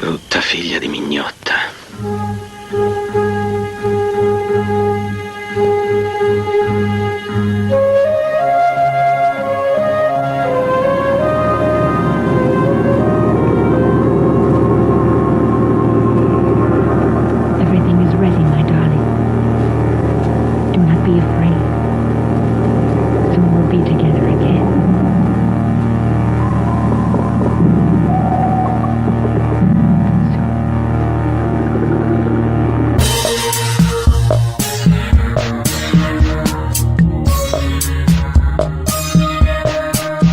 Brutta figlia di mignotta. Everything is ready, my darling. Do not be afraid. Soon we'll be together again.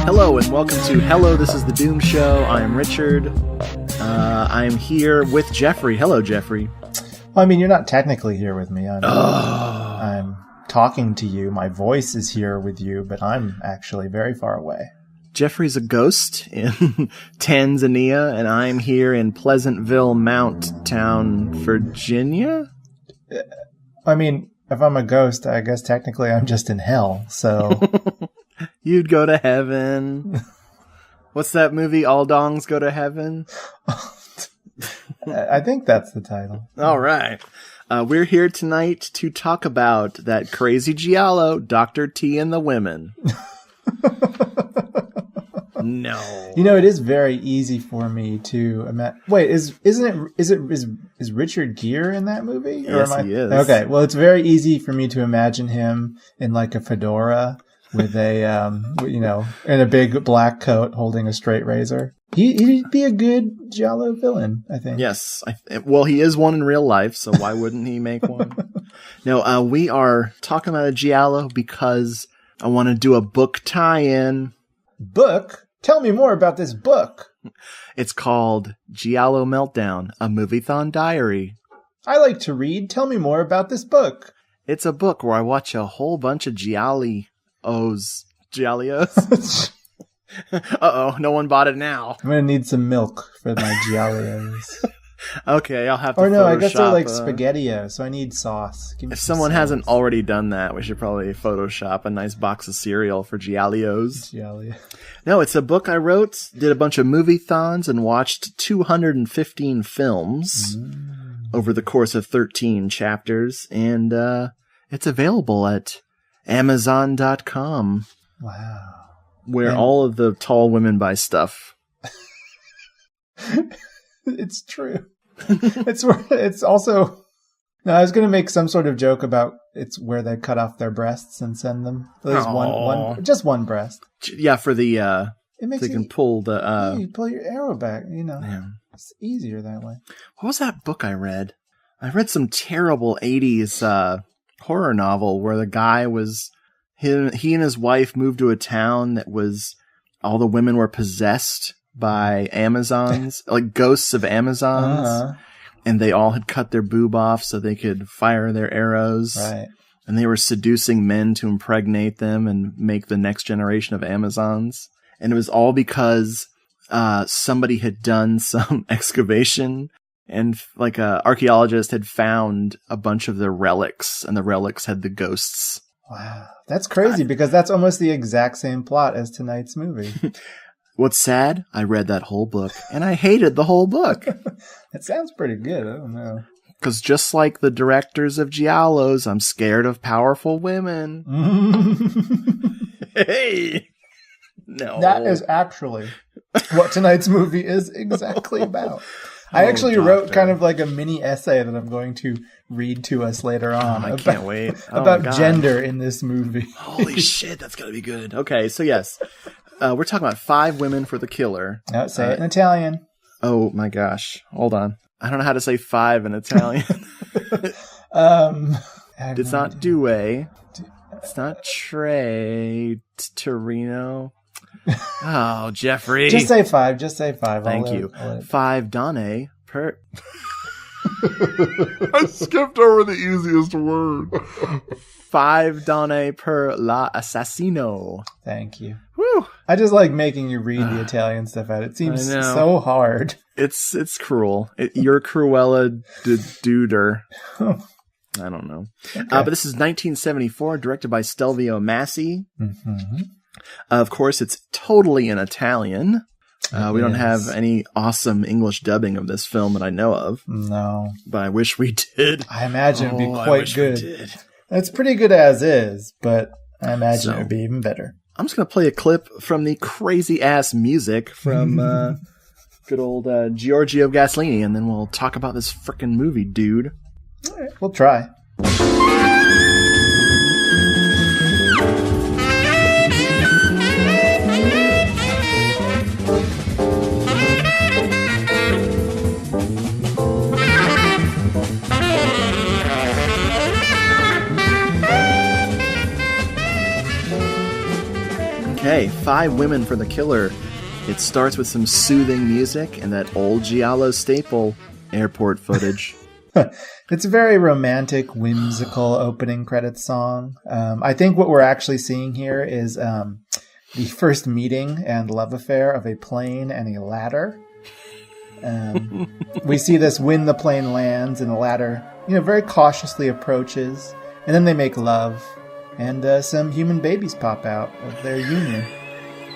Hello and welcome to Hello, This is the Doom Show. I am Richard. I'm here with Jeffrey. Hello, Jeffrey. Well, I mean, you're not technically here with me. I'm talking to you. My voice is here with you, but I'm actually very far away. Jeffrey's a ghost in Tanzania, and I'm here in Pleasantville, Mount Town, Virginia. I mean, if I'm a ghost, I guess technically I'm just in hell, so... You'd go to heaven. What's that movie, All Dongs Go to Heaven? I think that's the title. All right. We're here tonight to talk about that crazy Giallo, Dr. T and the Women. No. You know, it is very easy for me to imagine. Wait, is Richard Gere in that movie? Yes, he is. Okay, well, it's very easy for me to imagine him in like a fedora with a, in a big black coat holding a straight razor. He'd be a good Giallo villain, I think. Yes. Well, he is one in real life, so why wouldn't he make one? No, we are talking about a Giallo because I want to do a book tie-in. Book? Tell me more about this book. It's called Giallo Meltdown, a Movie-thon diary. I like to read. Tell me more about this book. It's a book where I watch a whole bunch of Giallios. Uh-oh, no one bought it now. I'm going to need some milk for my Giallios. Okay, I'll have to Or no, I guess they're Photoshop, like SpaghettiOs, so I need sauce. If someone hasn't already done that, we should probably Photoshop a nice box of cereal for Giallios. Giallo. No, it's a book I wrote, did a bunch of movie-thons, and watched 215 films over the course of 13 chapters, and it's available at Amazon.com. Wow. Where all of the tall women buy stuff. It's true. It's also... No, I was going to make some sort of joke about it's where they cut off their breasts and send them. There's just one breast. Yeah, for the... it makes so you can pull the... yeah, you pull your arrow back, Yeah. It's easier that way. What was that book I read? I read some terrible 80s horror novel where the guy was... He and his wife moved to a town that was... All the women were possessed by Amazons, like ghosts of Amazons. Uh-huh. And they all had cut their boob off so they could fire their arrows. Right. And they were seducing men to impregnate them and make the next generation of Amazons. And it was all because somebody had done some excavation, and like a archaeologist had found a bunch of their relics, and the relics had the ghosts. Wow. That's crazy because that's almost the exact same plot as tonight's movie. What's sad? I read that whole book, and I hated the whole book. It sounds pretty good. I don't know. Because just like the directors of Giallos, I'm scared of powerful women. Hey! No. That is actually what tonight's movie is exactly about. I actually wrote kind of like a mini essay that I'm going to read to us later on. I can't wait. About gender in this movie. Holy shit, that's going to be good. Okay, so yes. We're talking about 5 women for the killer. No, say it in Italian. Oh my gosh. Hold on. I don't know how to say 5 in Italian. It's not due. It's not tre. Torino. Oh, Jeffrey. Just say 5. Just say 5. Thank you. 5 donne per... I skipped over the easiest word. 5 donne per la assassino. Thank you. Woo! I just like making you read the Italian stuff out. It seems so hard. It's cruel. You're Cruella de Duder. I don't know. Okay. But this is 1974, directed by Stelvio Massi. Mm-hmm. Of course, it's totally in Italian. We don't have any awesome English dubbing of this film that I know of. No. But I wish we did. I imagine it'd be I quite wish good. we did. It's pretty good as is, but I imagine So- it would be even better. I'm just going to play a clip from the crazy-ass music from good old Giorgio Gasolini, and then we'll talk about this frickin' movie, dude. All right, we'll try. Okay, 5 women for the killer. It starts with some soothing music and that old Giallo staple, airport footage. It's a very romantic, whimsical opening credits song. I think what we're actually seeing here is the first meeting and love affair of a plane and a ladder. We see this when the plane lands and the ladder, very cautiously approaches, and then they make love, and some human babies pop out of their union.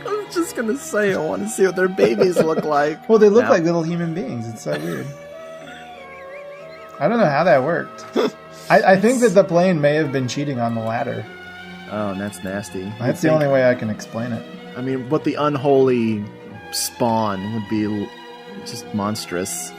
I was just going to say, I want to see what their babies look like. Well, they look like little human beings. It's so weird. I don't know how that worked. I think that the plane may have been cheating on the ladder. Oh, that's nasty. That's the only way I can explain it. I mean, what the unholy spawn would be just monstrous.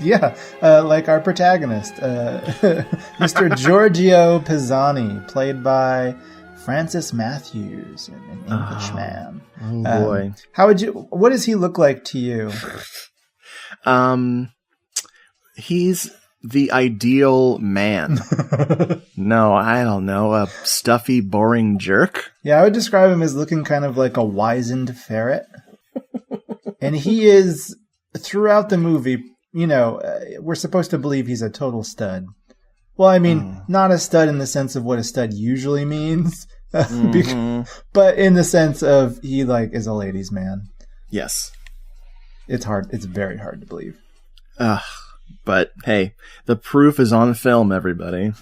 Yeah, like our protagonist, Mr. Giorgio Pisani, played by Francis Matthews, an Englishman. Oh boy. What does he look like to you? He's the ideal man. No, I don't know. A stuffy, boring jerk. Yeah, I would describe him as looking kind of like a wizened ferret. And he is, throughout the movie, we're supposed to believe he's a total stud. Well, I mean, not a stud in the sense of what a stud usually means, but in the sense of he is a ladies' man. Yes. It's hard. It's very hard to believe. But hey, the proof is on film, everybody.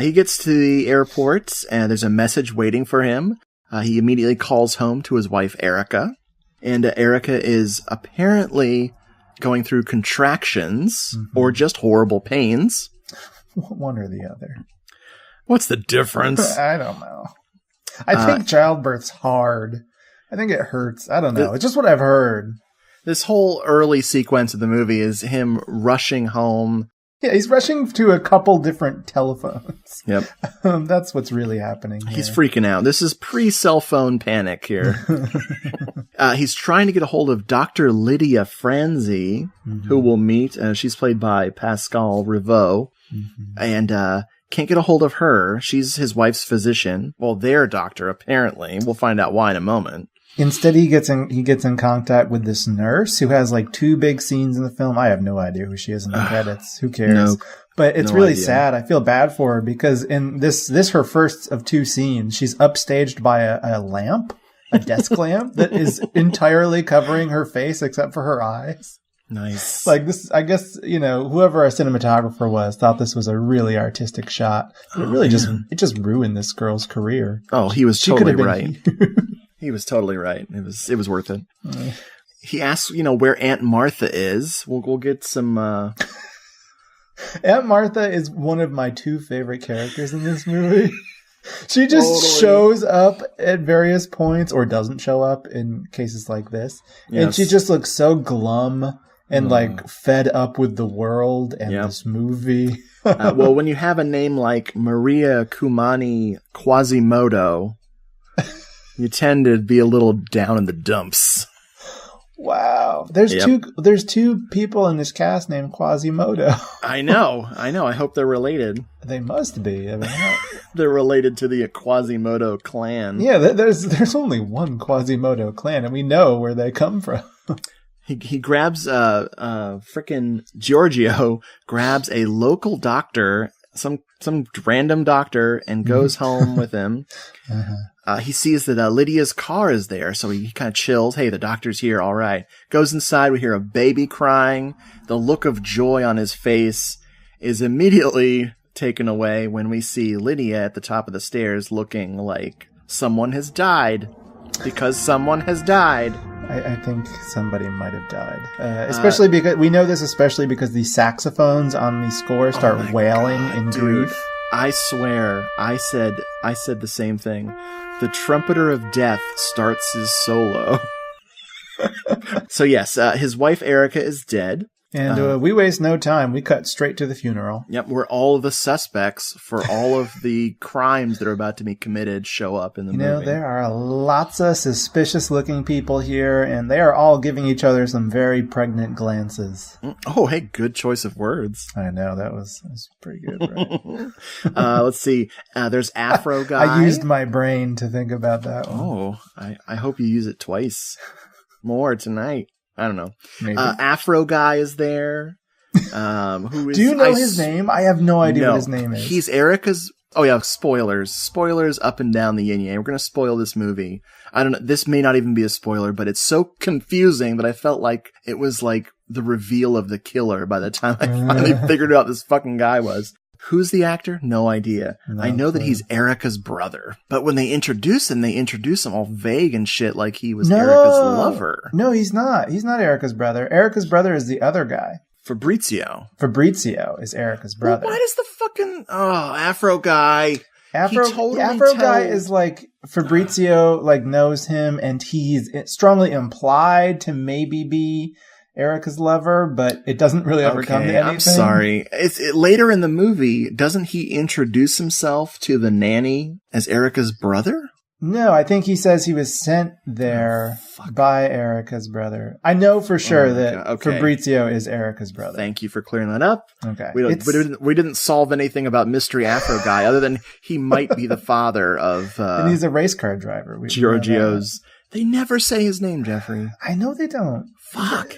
He gets to the airport, and there's a message waiting for him. He immediately calls home to his wife, Erica. And Erica is apparently going through contractions or just horrible pains. One or the other. What's the difference? I don't know. I think childbirth's hard. I think it hurts. I don't know. It's just what I've heard. This whole early sequence of the movie is him rushing home. Yeah, he's rushing to a couple different telephones. Yep. That's what's really happening here. He's freaking out. This is pre-cell phone panic here. He's trying to get a hold of Dr. Lydia Franzi, who we'll meet. She's played by Pascal Rivaux. And can't get a hold of her. She's his wife's physician. Well, their doctor, apparently. We'll find out why in a moment. Instead, he gets in contact with this nurse who has 2 big scenes in the film. I have no idea who she is in the credits. Who cares? No, but it's no really idea. sad. I feel bad for her because in this her first of 2 scenes, she's upstaged by a lamp, a desk lamp that is entirely covering her face except for her eyes. Nice. This, I guess, whoever our cinematographer was thought this was a really artistic shot. But it really just ruined this girl's career. Oh, he was She could totally have been right. He was totally right. It was worth it. He asks, where Aunt Martha is. We'll get some. Aunt Martha is one of my 2 favorite characters in this movie. She just shows up at various points, or doesn't show up in cases like this, and she just looks so glum and fed up with the world and this movie. Well, when you have a name like Maria Kumani Quasimodo, you tend to be a little down in the dumps. Wow. There's two people in this cast named Quasimodo. I know. I hope they're related. They must be. I mean, they're related to the Quasimodo clan. Yeah, there's only one Quasimodo clan, and we know where they come from. He grabs frickin' Giorgio grabs a local doctor, some random doctor, and goes home with him. He sees that Lydia's car is there, so he kind of chills. Hey, the doctor's here, all right. Goes inside, we hear a baby crying. The look of joy on his face is immediately taken away when we see Lydia at the top of the stairs looking like someone has died. Because someone has died. I think somebody might have died. Especially because we know this, especially because the saxophones on the score start wailing in grief. I swear, I said the same thing. The trumpeter of death starts his solo. So yes, his wife Erica is dead. And we waste no time. We cut straight to the funeral. Yep, where all of the suspects for all of the crimes that are about to be committed show up in the movie. You know, there are lots of suspicious-looking people here, and they are all giving each other some very pregnant glances. Oh, hey, good choice of words. I know, that was pretty good, right? Let's see. There's Afro Guy. I used my brain to think about that one. Oh, I hope you use it twice more tonight. I don't know. Maybe. Afro Guy is there. Who is? Do you know his name? I have no idea what his name is. He's Erica's. Oh yeah, spoilers up and down the yin yang. We're gonna spoil this movie. I don't know. This may not even be a spoiler, but it's so confusing that I felt like it was like the reveal of the killer by the time I finally figured out this fucking guy was. Who's the actor? No idea. No I know clue. that he's Erica's brother. But when they introduce him all vague and shit like he was Erica's lover. No, he's not. He's not Erica's brother. Erica's brother is the other guy. Fabrizio Is Erica's brother. Well, why does the fucking Afro Guy? Afro Guy is like Fabrizio like knows him, and he's strongly implied to maybe be Erica's lover, but it doesn't really ever come to anything. I'm sorry. Later in the movie, doesn't he introduce himself to the nanny as Erica's brother? No, I think he says he was sent there by Erica's brother. I know for sure that Fabrizio is Erica's brother. Thank you for clearing that up. Okay. We didn't solve anything about Mystery Afro Guy other than he might be the father of... and he's a race car driver. Giorgio's... They never say his name, Jeffrey. I know they don't. Fuck.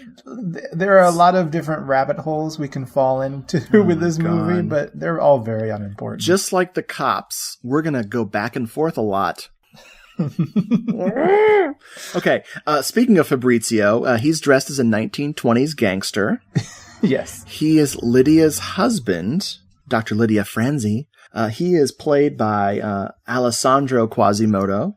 There are a lot of different rabbit holes we can fall into with this movie, but they're all very unimportant. Just like the cops, we're going to go back and forth a lot. Okay, speaking of Fabrizio, he's dressed as a 1920s gangster. Yes. He is Lydia's husband, Dr. Lydia Franzi. He is played by Alessandro Quasimodo.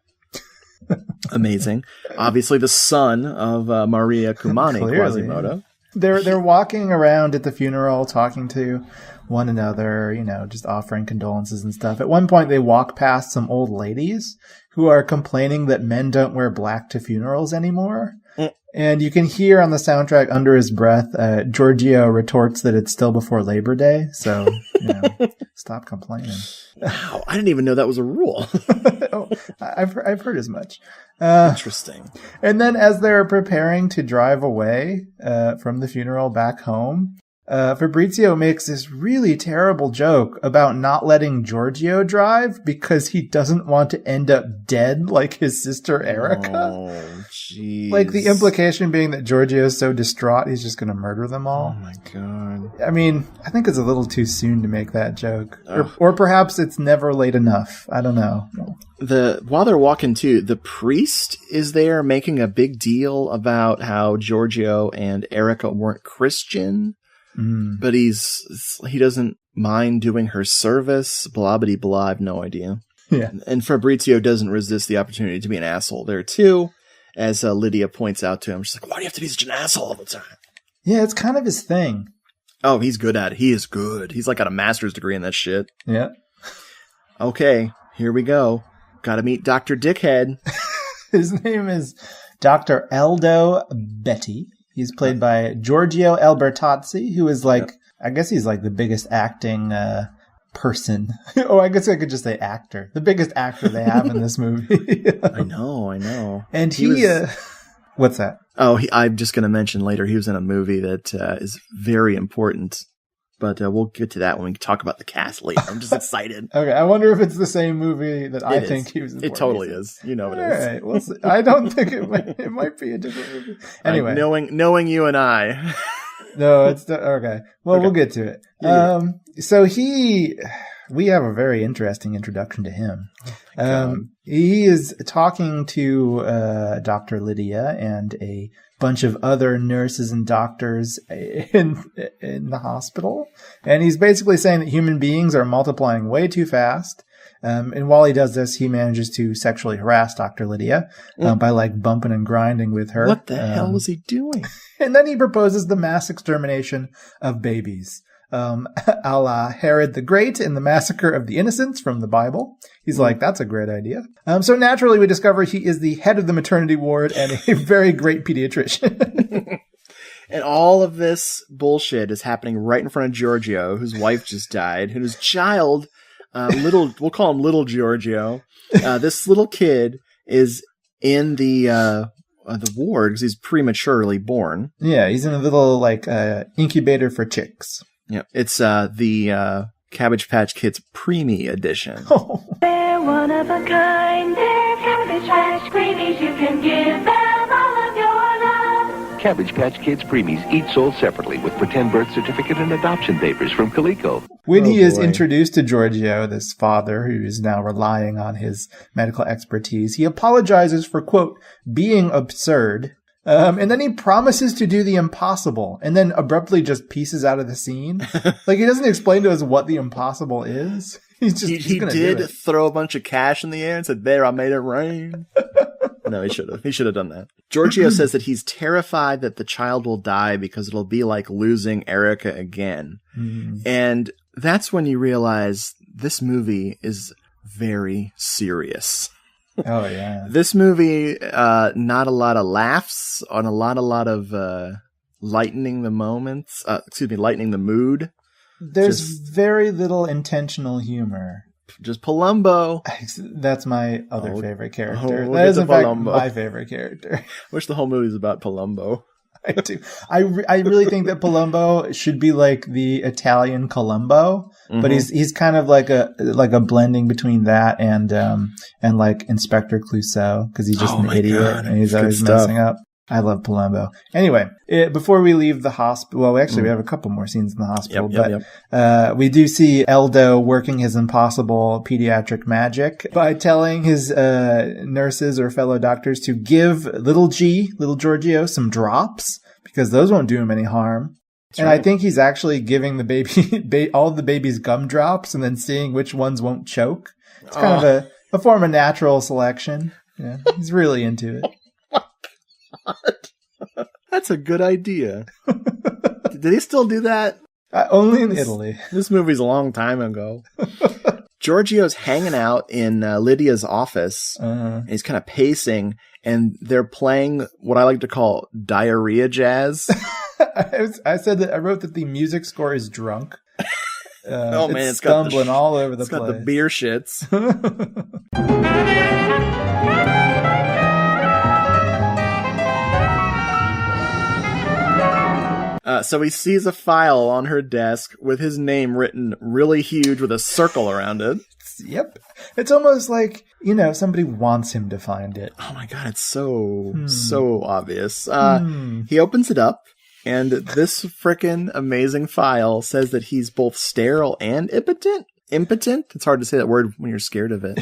Amazing. Obviously the son of Maria Cumani Quasimodo. They're walking around at the funeral talking to one another, you know, just offering condolences and stuff. At one point they walk past some old ladies who are complaining that men don't wear black to funerals anymore. And you can hear on the soundtrack under his breath, Giorgio retorts that it's still before Labor Day. So, you know, stop complaining. Wow, I didn't even know that was a rule. Oh, I've heard as much. Interesting. And then as they're preparing to drive away from the funeral back home, Fabrizio makes this really terrible joke about not letting Giorgio drive because he doesn't want to end up dead like his sister Erica. Oh, jeez. Like the implication being that Giorgio is so distraught he's just going to murder them all. Oh my god. I mean, I think it's a little too soon to make that joke. Or perhaps it's never late enough. I don't know. While they're walking too, the priest is there making a big deal about how Giorgio and Erica weren't Christian. But he doesn't mind doing her service, blah, blah, blah. I have no idea. Yeah. And Fabrizio doesn't resist the opportunity to be an asshole there, too, as Lydia points out to him. She's like, why do you have to be such an asshole all the time? Yeah, it's kind of his thing. Oh, he's good at it. He is good. He's like got a master's degree in that shit. Yeah. Okay, here we go. Gotta meet Dr. Dickhead. His name is Dr. Aldo Betti. He's played by Giorgio Albertazzi, who is like, I guess he's like the biggest acting person. Oh, I guess I could just say actor. The biggest actor they have in this movie. I know. And he what's that? Oh, I'm just going to mention later, he was in a movie that is very important. But we'll get to that when we talk about the cast later. I'm just excited. Okay, I wonder if it's the same movie that I think he was in. It totally is. You know it is. All right, we'll see. I don't think it might be a different movie. Anyway. Knowing you and I. No, it's... okay. Well, we'll get to it. Yeah. So we have a very interesting introduction to him. He is talking to Dr. Lydia and a bunch of other nurses and doctors in the hospital. And he's basically saying that human beings are multiplying way too fast. And while he does this, he manages to sexually harass Dr. Lydia by like bumping and grinding with her. What the hell was he doing? And then he proposes the mass extermination of babies. A la Herod the Great in the Massacre of the Innocents from the Bible. He's like, that's a great idea. So naturally, we discover he is the head of the maternity ward and a very great pediatrician. And all of this bullshit is happening right in front of Giorgio, whose wife just died, and whose child, we'll call him little Giorgio. This little kid is in the ward because he's prematurely born. Yeah, he's in a little like incubator for chicks. Yeah, it's the Cabbage Patch Kids preemie edition. They're one of a kind. They're Cabbage Patch Preemies. You can give them all of your love. Cabbage Patch Kids Preemies, each sold separately with pretend birth certificate and adoption papers from Coleco. When he is introduced to Giorgio, this father who is now relying on his medical expertise, he apologizes for, quote, being absurd. And then he promises to do the impossible and then abruptly just pieces out of the scene. Like, he doesn't explain to us what the impossible is. He's just, he did throw a bunch of cash in the air and said, there, I made it rain. No, he should have. He should have done that. Giorgio says that he's terrified that the child will die because it'll be like losing Erica again. Mm-hmm. And that's when you realize this movie is very serious. Oh, yeah. This movie, not a lot of laughs, on a lot of lightening the moments. Lightening the mood. There's very little intentional humor. Just Palumbo. That's my other favorite character. We'll that is, in fact, Palumbo. my favorite character. Wish the whole movie's about Palumbo. I do. I really think that Palumbo should be like the Italian Columbo, but he's kind of like a blending between that and like Inspector Clouseau, because he's just an idiot. God. And he's always messing up. I love Palumbo. Anyway, before we leave the hospital, well, actually, we have a couple more scenes in the hospital, but we do see Eldo working his impossible pediatric magic by telling his nurses or fellow doctors to give little Giorgio, some drops, because those won't do him any harm. That's right. I think he's actually giving the baby all of the baby's gumdrops and then seeing which ones won't choke. It's kind of a form of natural selection. Yeah, he's really into it. That's a good idea. Did he still do that? Only in Italy. This movie's a long time ago. Giorgio's hanging out in Lydia's office. And he's kind of pacing, and they're playing what I like to call diarrhea jazz. I wrote that the music score is drunk. It's stumbling all over the place. It's got the beer shits. So he sees a file on her desk with his name written really huge with a circle around it. Yep. It's almost like, somebody wants him to find it. Oh my God, it's so obvious. He opens it up, and this frickin' amazing file says that he's both sterile and impotent. Impotent? It's hard to say that word when you're scared of it.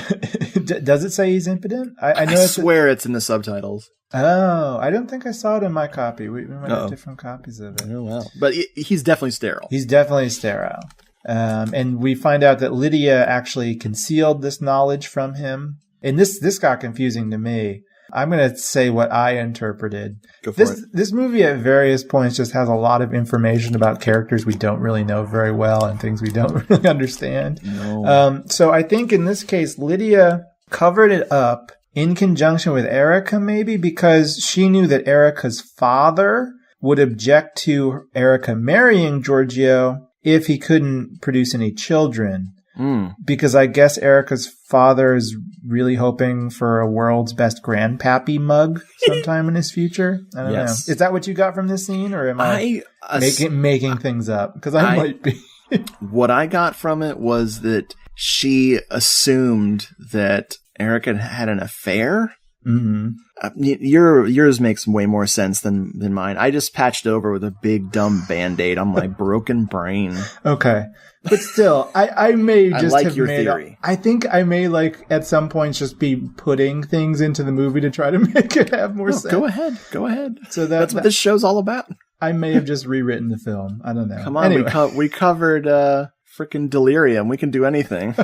Does it say he's impotent? I swear it's in the subtitles. Oh, I don't think I saw it in my copy. We might have different copies of it. Oh, well. But he's definitely sterile. He's definitely sterile. And we find out that Lydia actually concealed this knowledge from him. And this got confusing to me. I'm going to say what I interpreted. Go for it. This movie at various points just has a lot of information about characters we don't really know very well and things we don't really understand. No. So I think in this case, Lydia covered it up in conjunction with Erica, maybe because she knew that Erica's father would object to Erica marrying Giorgio if he couldn't produce any children. Because I guess Erica's father is really hoping for a world's best grandpappy mug sometime in his future. I don't know. Is that what you got from this scene, or am I making things up? Because I might be. What I got from it was that she assumed that Erica had an affair. Mm-hmm. Yours makes way more sense than mine. I just patched over with a big dumb Band-Aid on my broken brain. Okay. But still, I may just like have your made theory. I think I may at some points just be putting things into the movie to try to make it have more sense. Go ahead. So that's what this show's all about. I may have just rewritten the film. I don't know. Come on, anyway. we covered freaking delirium. We can do anything.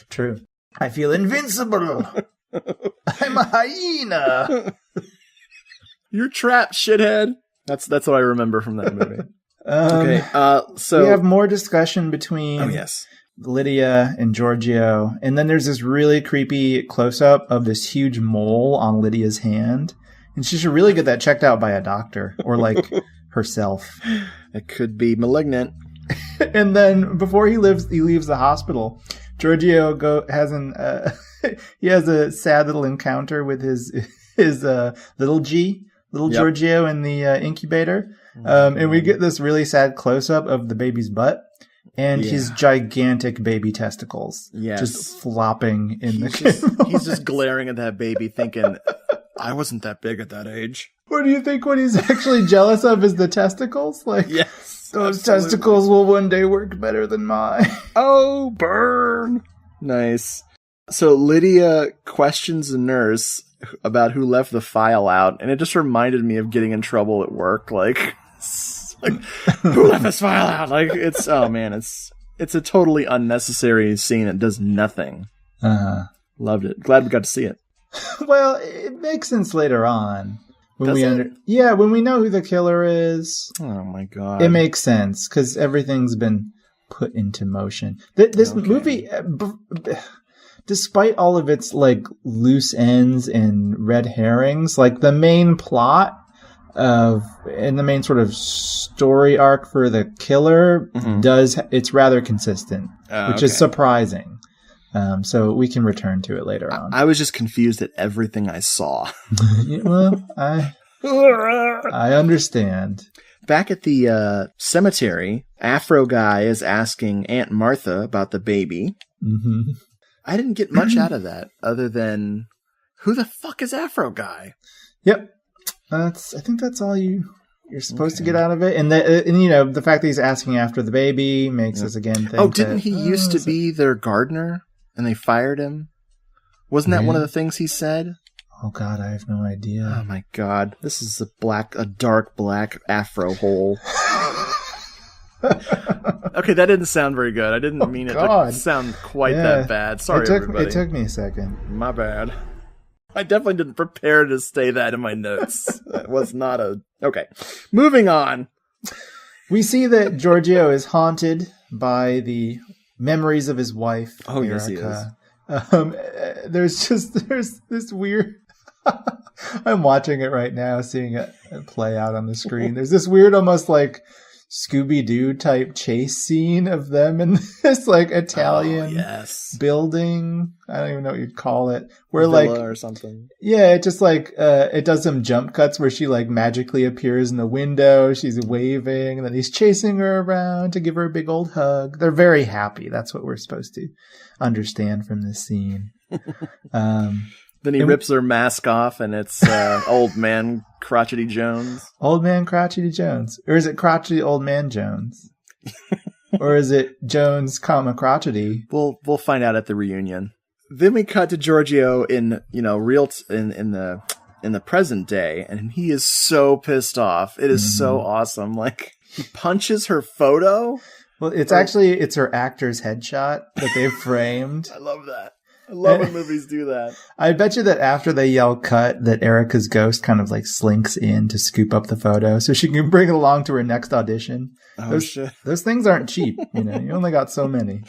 True. I feel invincible. I'm a hyena. You're trapped, shithead. That's what I remember from that movie. Okay, so we have more discussion between Lydia and Giorgio, and then there's this really creepy close-up of this huge mole on Lydia's hand, and she should really get that checked out by a doctor or like herself. It could be malignant. And then before he leaves the hospital, Giorgio has a sad little encounter with his little Giorgio in the incubator. And we get this really sad close-up of the baby's butt and his gigantic baby testicles just flopping in the camera. He's just glaring at that baby thinking, I wasn't that big at that age. What do you think what he's actually jealous of is the testicles? Like, yes, those testicles will one day work better than mine. Oh, burn. Nice. So Lydia questions the nurse about who left the file out, and it just reminded me of getting in trouble at work. Like who left this file out? Like, it's a totally unnecessary scene. It does nothing. Loved it. Glad we got to see it. Well, it makes sense later on when when we know who the killer is. Oh my god, it makes sense because everything's been put into motion. This movie, despite all of its like loose ends and red herrings, like the main plot and the main sort of story arc for the killer it's rather consistent, which is surprising. So we can return to it later on. I was just confused at everything I saw. Well, I understand. Back at the cemetery, Afro guy is asking Aunt Martha about the baby. Mm-hmm. I didn't get much out of that other than, who the fuck is Afro guy? Yep. I think that's all you're supposed to get out of it. And the fact that he's asking after the baby makes us again think. Oh, didn't he used to be their gardener and they fired him? Wasn't that one of the things he said? Oh god, I have no idea. Oh my god. This is a dark black Afro hole. Okay, that didn't sound very good. I didn't mean it to sound quite that bad. Sorry, everybody. It took me a second. My bad. I definitely didn't prepare to say that in my notes. That was not Okay. Moving on. We see that Giorgio is haunted by the memories of his wife, Oh, Erica. yes, he is. There's this weird... I'm watching it right now, seeing it play out on the screen. There's this weird, almost like Scooby-Doo type chase scene of them in this like Italian building. I don't even know what you'd call it. Where Villa like or something. Yeah, it just like it does some jump cuts where she like magically appears in the window. She's waving, and then he's chasing her around to give her a big old hug. They're very happy. That's what we're supposed to understand from this scene. Then he rips her mask off, and it's old man Crotchety Jones. Old man Crotchety Jones. Or is it Crotchety Old Man Jones? Or is it Jones, crotchety? We'll find out at the reunion. Then we cut to Giorgio in in the present day, and he is so pissed off. It is so awesome. Like, he punches her photo. Well, it's her actor's headshot that they've framed. I love that. I love when movies do that. I bet you that after they yell cut, that Erica's ghost kind of like slinks in to scoop up the photo so she can bring it along to her next audition. Shit. Those things aren't cheap. You only got so many.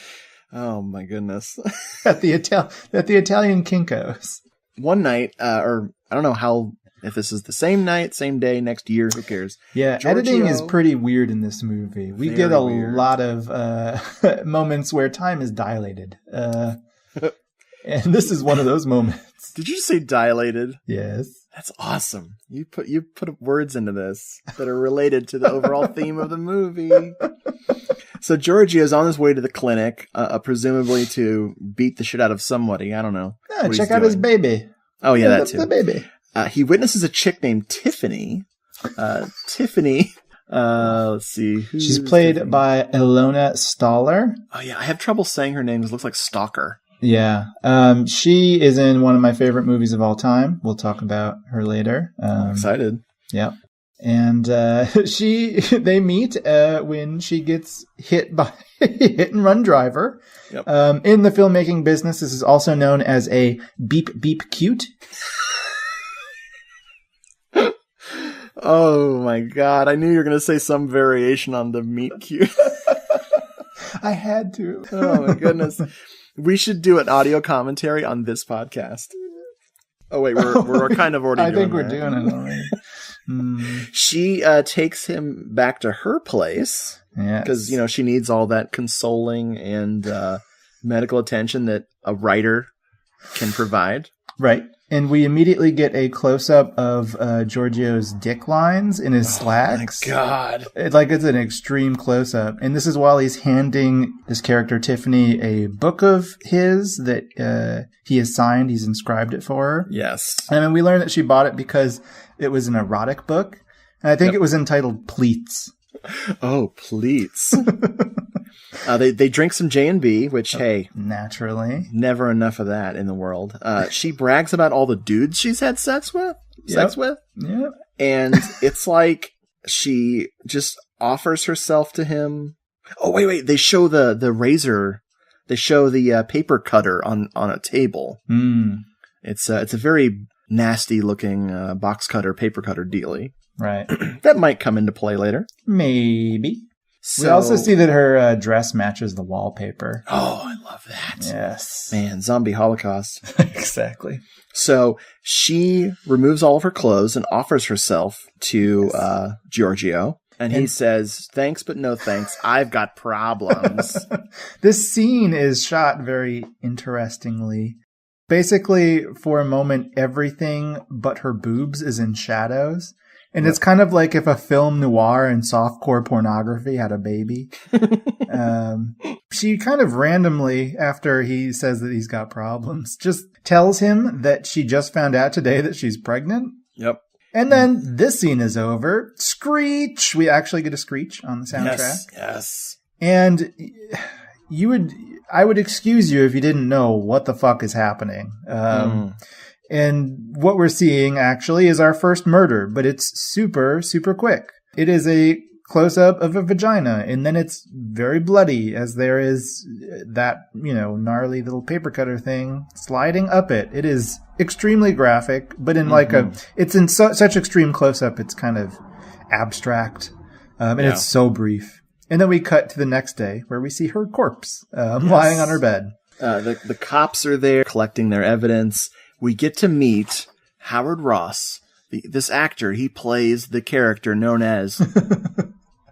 Oh my goodness. at the Italian Kinko's. One night, or I don't know if this is the same night, same day, next year, who cares? Yeah, Giorgio, editing is pretty weird in this movie. We get a lot of moments where time is dilated. And this is one of those moments. Did you just say dilated? Yes. That's awesome. You put words into this that are related to the overall theme of the movie. So Giorgio is on his way to the clinic, presumably to beat the shit out of somebody. I don't know. Yeah, check out his baby. Oh yeah, that too. The baby. He witnesses a chick named Tiffany. Tiffany. Let's see. She's played by Ilona Staller. Oh yeah, I have trouble saying her name. It looks like Stalker. Yeah. She is in one of my favorite movies of all time. We'll talk about her later. I'm excited. Yeah. And they meet when she gets hit by a hit and run driver. Yep. In the filmmaking business, this is also known as a beep beep cute. Oh my god, I knew you were going to say some variation on the meet cute. I had to. Oh my goodness. We should do an audio commentary on this podcast. Oh wait, we're kind of already I doing think we're that. doing it already. She takes him back to her place because, she needs all that consoling and medical attention that a writer can provide. Right. And we immediately get a close-up of Giorgio's dick lines in his slacks. My God. It's an extreme close-up. And this is while he's handing his character Tiffany a book of his that he has signed. He's inscribed it for her. Yes. And then we learn that she bought it because it was an erotic book. And I think it was entitled Pleats. Oh, pleats. They drink some J&B, which, hey. Naturally. Never enough of that in the world. She brags about all the dudes she's had sex with. Yeah. And it's like she just offers herself to him. Oh, wait. They show the razor. They show the paper cutter on a table. It's a very nasty looking box cutter, paper cutter dealy. Right. That might come into play later. Maybe. So, we also see that her dress matches the wallpaper. Oh, I love that. Yes. Man, zombie holocaust. Exactly. So she removes all of her clothes and offers herself to Giorgio. And he says, thanks, but no thanks. I've got problems. This scene is shot very interestingly. Basically, for a moment, everything but her boobs is in shadows. And it's kind of like if a film noir and softcore pornography had a baby. She kind of randomly, after he says that he's got problems, just tells him that she just found out today that she's pregnant. Yep. And then this scene is over. Screech! We actually get a screech on the soundtrack. Yes. And I would excuse you if you didn't know what the fuck is happening. And what we're seeing actually is our first murder, but it's super, super quick. It is a close-up of a vagina, and then it's very bloody as there is that, gnarly little paper cutter thing sliding up it. It is extremely graphic, but in it's in such extreme close-up, it's kind of abstract, and it's so brief. And then we cut to the next day where we see her corpse lying on her bed. The cops are there collecting their evidence. We get to meet Howard Ross, this actor. He plays the character known as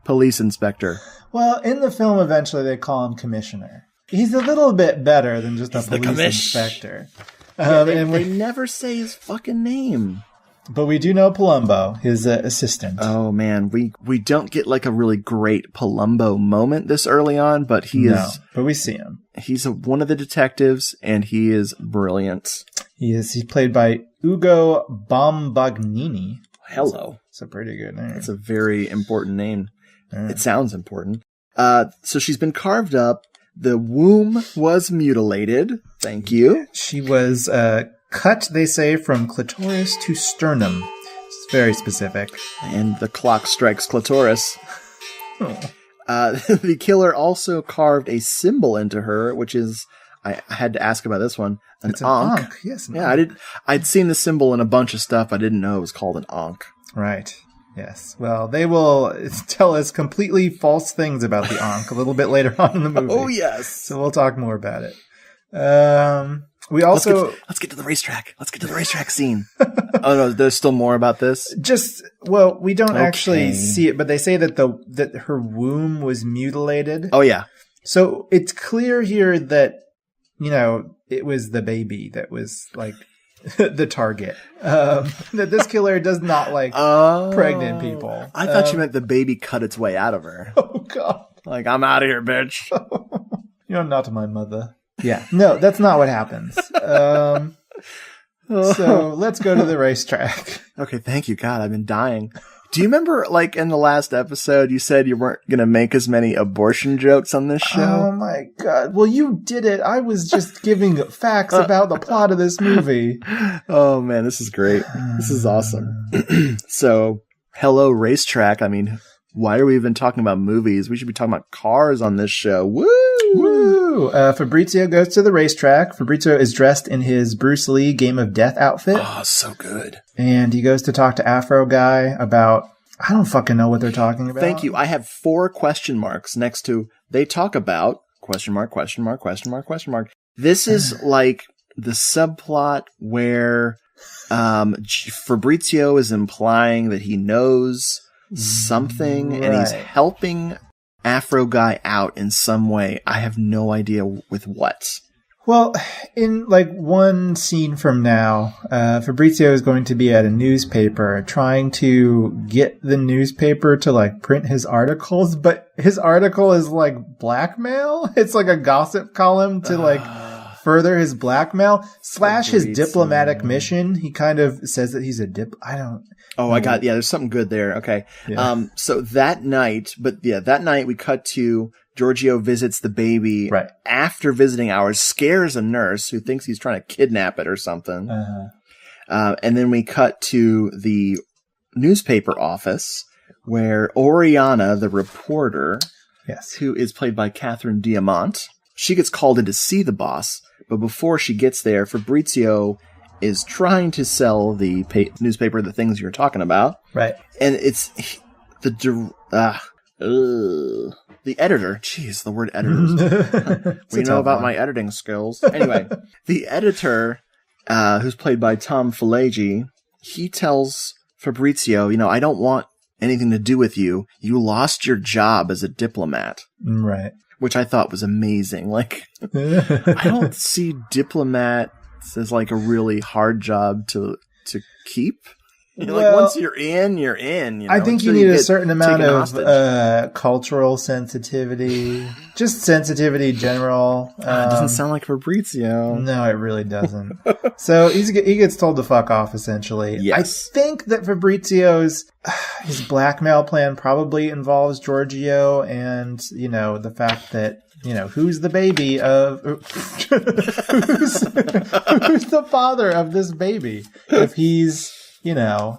Police Inspector. Well, in the film, eventually they call him Commissioner. He's a little bit better than just a police inspector. They never say his fucking name. But we do know Palumbo, his assistant. Oh, man. We don't get like a really great Palumbo moment this early on, but but we see him. He's one of the detectives, and he is brilliant. He's played by Ugo Bombagnini. Hello. It's a pretty good name. It's a very important name. Yeah. It sounds important. So she's been carved up. The womb was mutilated. Thank you. She was cut, they say, from clitoris to sternum. It's very specific. And the clock strikes clitoris. Oh. The killer also carved a symbol into her, which is, I had to ask about this one, an ankh. Yes. I'd seen the symbol in a bunch of stuff. I didn't know it was called an ankh. Right. Yes. Well, they will tell us completely false things about the ankh a little bit later on in the movie. Oh, yes. So we'll talk more about it. We also... Let's get to the racetrack. Let's get to the racetrack scene. Oh, no, there's still more about this? We don't actually see it, but they say that her womb was mutilated. Oh, yeah. So it's clear here that, it was the baby that was, like, the target. That this killer does not like pregnant people. I thought you meant the baby cut its way out of her. Oh, God. Like, I'm out of here, bitch. You're not my mother. Yeah. No, that's not what happens. So let's go to the racetrack. Okay, thank you. God, I've been dying. Do you remember, like, in the last episode, you said you weren't going to make as many abortion jokes on this show? Oh, my God. Well, you did it. I was just giving facts about the plot of this movie. Oh, man, this is great. This is awesome. So, Hello, racetrack. I mean, why are we even talking about movies? We should be talking about cars on this show. Woo! Woo! Fabrizio goes to the racetrack. Fabrizio is dressed in his Bruce Lee Game of Death outfit. Oh, so good. And he goes to talk to Afro Guy about, I don't fucking know what they're talking about. Thank you. I have 4 question marks next to they talk about question mark, question mark, question mark, question mark. This is like the subplot where Fabrizio is implying that he knows something and he's helping Afro Guy out in some way. I have no idea with what. Well, in like one scene from now, Fabrizio is going to be at a newspaper trying to get the newspaper to like print his articles, but his article is like blackmail. It's like a gossip column to like further his blackmail / his diplomatic mission. He kind of says that he's a there's something good there. Okay. Yeah. So that night we cut to Giorgio visits the baby. Right. After visiting hours, scares a nurse who thinks he's trying to kidnap it or something. And then we cut to the newspaper office where Oriana, the reporter, who is played by Catherine Diamant, she gets called in to see the boss. But before she gets there, Fabrizio is trying to sell the newspaper, the things you're talking about. Right. And it's the editor. Jeez, the word editor. We know about my editing skills. Anyway, the editor, who's played by Tom Falagi, he tells Fabrizio, I don't want anything to do with you. You lost your job as a diplomat. Right. Which I thought was amazing. Like, I don't see diplomats as like a really hard job to keep. Like once you're in, you're in. I think you need a certain amount of cultural sensitivity, just sensitivity general. It doesn't sound like Fabrizio. No, it really doesn't. So he gets told to fuck off, essentially. Yes. I think that Fabrizio's his blackmail plan probably involves Giorgio and, the fact that, who's the baby of... who's the father of this baby? If he's...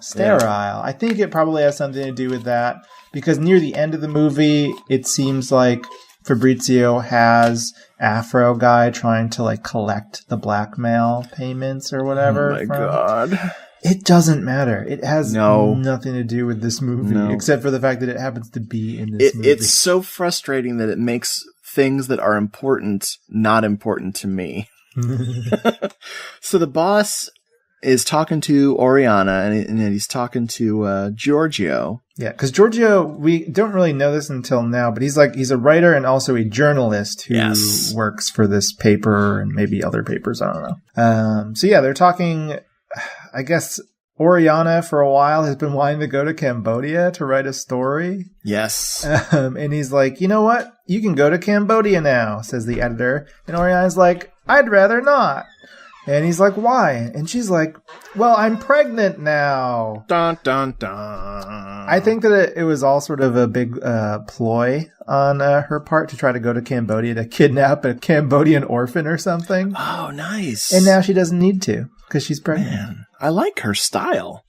sterile. Yeah. I think it probably has something to do with that because near the end of the movie, it seems like Fabrizio has Afro Guy trying to like collect the blackmail payments or whatever. Oh my God. It doesn't matter. It has nothing to do with this movie except for the fact that it happens to be in this movie. It's so frustrating that it makes things that are important not important to me. So the boss is talking to Oriana and he's talking to Giorgio. Yeah, because Giorgio, we don't really know this until now, but he's a writer and also a journalist who works for this paper and maybe other papers. I don't know. So yeah, they're talking. I guess Oriana for a while has been wanting to go to Cambodia to write a story. Yes. And he's like, you know what? You can go to Cambodia now, says the editor. And Oriana's like, I'd rather not. And he's like, why? And she's like, well, I'm pregnant now. Dun, dun, dun. I think that it was all sort of a big ploy on her part to try to go to Cambodia to kidnap a Cambodian orphan or something. Oh, nice. And now she doesn't need to because she's pregnant. Man, I like her style.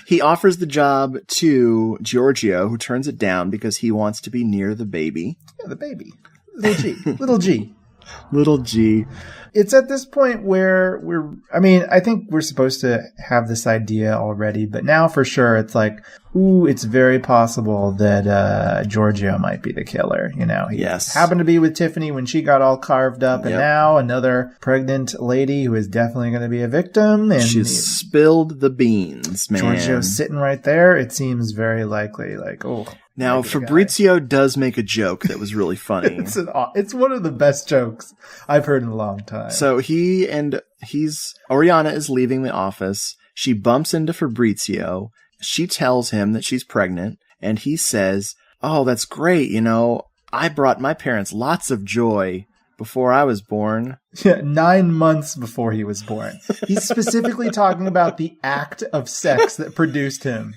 He offers the job to Giorgio, who turns it down because he wants to be near the baby. Yeah, the baby. Little G. Little G. Little G. It's at this point where I think we're supposed to have this idea already, but now for sure it's like, it's very possible that Giorgio might be the killer. He happened to be with Tiffany when she got all carved up, and now another pregnant lady who is definitely going to be a victim. And she's spilled the beans, man. Giorgio's sitting right there. It seems very likely, Now, Fabrizio does make a joke that was really funny. It's one of the best jokes I've heard in a long time. So Oriana is leaving the office. She bumps into Fabrizio. She tells him that she's pregnant. And he says, oh, that's great. I brought my parents lots of joy before I was born. Yeah, 9 months before he was born. He's specifically talking about the act of sex that produced him.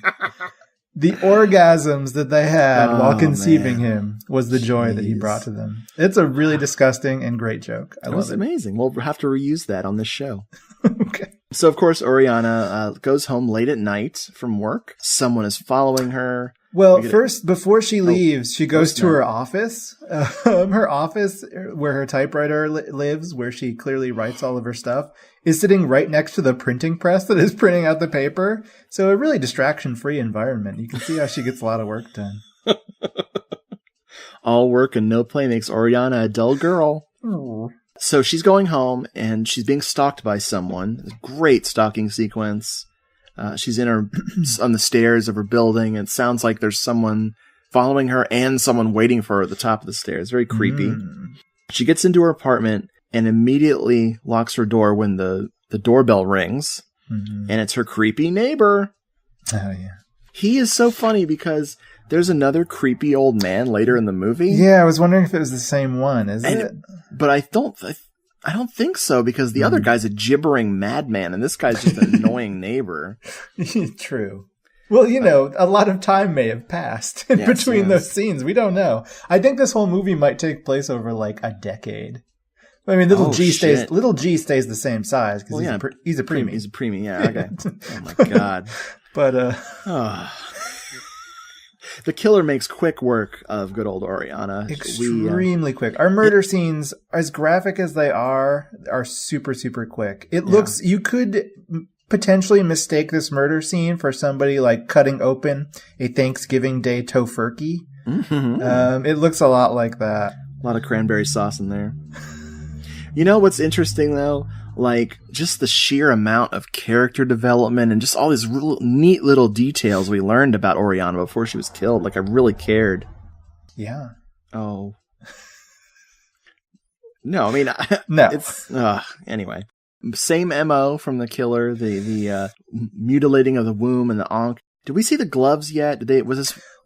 The orgasms that they had while conceiving him was the joy that he brought to them. It's a really disgusting and great joke. I love it. Amazing. We'll have to reuse that on this show. Okay. So, of course, Oriana goes home late at night from work. Someone is following her. Well, first, before she leaves, she goes to her office. Her office, where her typewriter lives, where she clearly writes all of her stuff, is sitting right next to the printing press that is printing out the paper. So a really distraction-free environment. You can see how she gets a lot of work done. All work and no play makes Oriana a dull girl. Oh. So she's going home, and she's being stalked by someone. Great stalking sequence. She's on the stairs of her building. It sounds like there's someone following her and someone waiting for her at the top of the stairs. Very creepy. She gets into her apartment and immediately locks her door when the doorbell rings. And it's her creepy neighbor. Oh, yeah. He is so funny because there's another creepy old man later in the movie. Yeah, I was wondering if it was the same one. Is it? But I don't think so, because the other guy's a gibbering madman and this guy's just an annoying neighbor. True. Well, a lot of time may have passed in between those scenes. We don't know. I think this whole movie might take place over like a decade. I mean, little G stays the same size because he's a preemie. He's a preemie, yeah. Okay. Oh my god. But the killer makes quick work of good old Oriana. Extremely quick. Our murder scenes, as graphic as they are super, super quick. It looks, you could potentially mistake this murder scene for somebody like cutting open a Thanksgiving Day tofurkey. It looks a lot like that. A lot of cranberry sauce in there. You know what's interesting though? Like, just the sheer amount of character development and just all these real neat little details we learned about Oriana before she was killed. Like, I really cared. Yeah. Oh. No, I mean, no. It's, anyway. Same MO from the killer, the mutilating of the womb and the ankh. Did we see the gloves yet?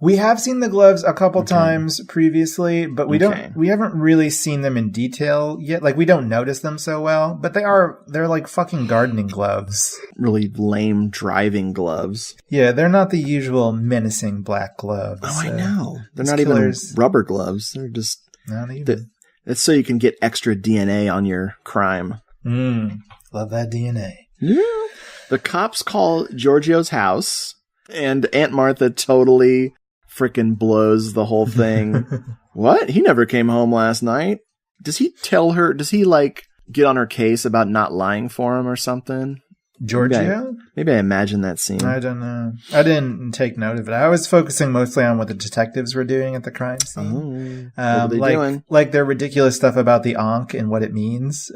We have seen the gloves a couple times previously, but we haven't really seen them in detail yet. Like, we don't notice them so well, but they're like fucking gardening gloves. Really lame driving gloves. Yeah, they're not the usual menacing black gloves. Oh, I know. They're not even rubber gloves. They're just... Not even. It's so you can get extra DNA on your crime. Love that DNA. Yeah. The cops call Giorgio's house, and Aunt Martha totally frickin' blows the whole thing. What? He never came home last night. Does he tell her? Does he, like, get on her case about not lying for him or something? Giorgio? Maybe I imagine that scene. I don't know. I didn't take note of it. I was focusing mostly on what the detectives were doing at the crime scene. What are they doing? Like their ridiculous stuff about the ankh and what it means.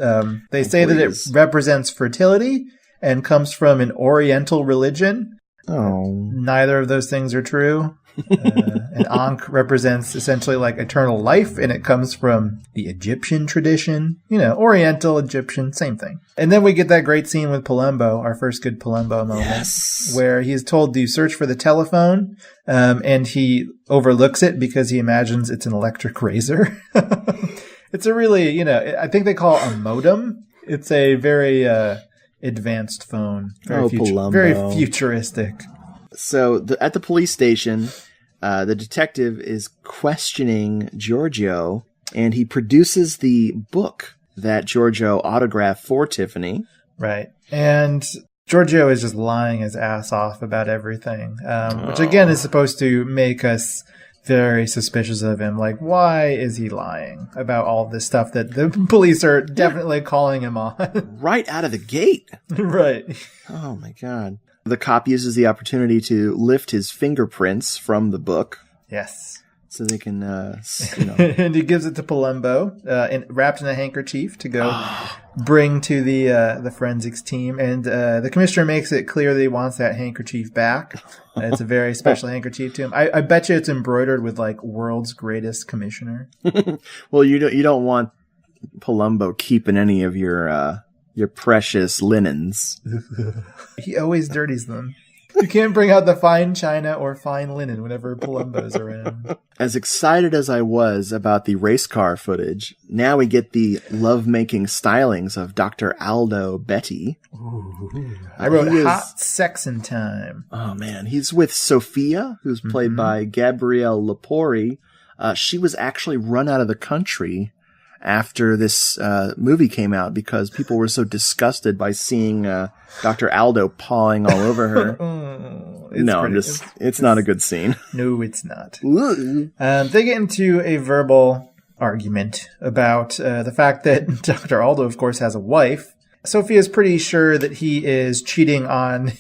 They say that it represents fertility and comes from an Oriental religion. Oh. Neither of those things are true. An ankh represents essentially like eternal life, and it comes from the Egyptian tradition. Oriental, Egyptian, same thing. And then we get that great scene with Palumbo, our first good Palumbo moment, where he's told to search for the telephone, and he overlooks it because he imagines it's an electric razor. It's a really, I think they call it a modem. It's a very advanced phone. Very futuristic. So at the police station, the detective is questioning Giorgio, and he produces the book that Giorgio autographed for Tiffany. Right. And Giorgio is just lying his ass off about everything, which again is supposed to make us very suspicious of him. Like, why is he lying about all this stuff that the police are definitely calling him on? Right out of the gate. Right. Oh, my God. The cop uses the opportunity to lift his fingerprints from the book. Yes. So they can, And he gives it to Palumbo, wrapped in a handkerchief to go bring to the forensics team. And the commissioner makes it clear that he wants that handkerchief back. It's a very special handkerchief to him. I bet you it's embroidered with like world's greatest commissioner. Well, you don't want Palumbo keeping any of your precious linens. He always dirties them. You can't bring out the fine china or fine linen whenever Palumbo's around. As excited as I was about the race car footage, now we get the lovemaking stylings of Dr. Aldo Betti. I wrote Hot Sex in Time. Oh, man. He's with Sophia, who's played by Gabrielle Lepori. She was actually run out of the country after this movie came out because people were so disgusted by seeing Dr. Aldo pawing all over her. It's not a good scene. No, it's not. They get into a verbal argument about the fact that Dr. Aldo, of course, has a wife. Sophia's pretty sure that he is cheating on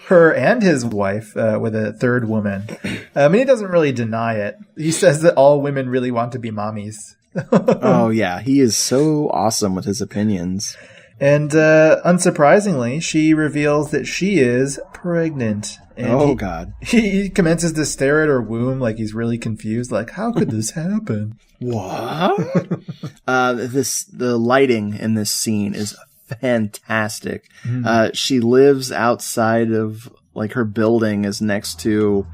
her and his wife with a third woman. He doesn't really deny it. He says that all women really want to be mommies. Oh, yeah. He is so awesome with his opinions. And unsurprisingly, she reveals that she is pregnant. And God. He commences to stare at her womb like he's really confused. Like, how could this happen? What? The lighting in this scene is fantastic. She lives outside of, like, her building is next to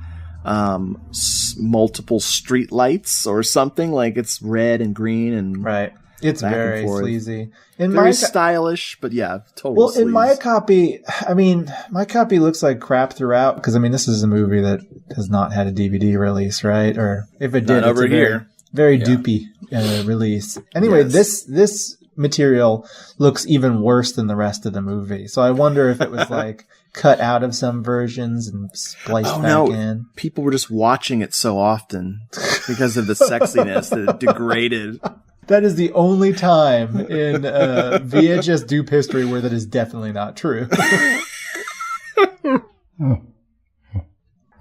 multiple street lights or something. Like, it's red and green and right. It's very sleazy. Very stylish, but yeah, totally. Well, sleaze. in my copy looks like crap throughout because this is a movie that has not had a DVD release, right? Or if it did, not over here. Very doopy release. Anyway, yes. this material looks even worse than the rest of the movie. So I wonder if it was like cut out of some versions and spliced back in. People were just watching it so often because of the sexiness that it degraded. That is the only time in VHS dupe history where that is definitely not true.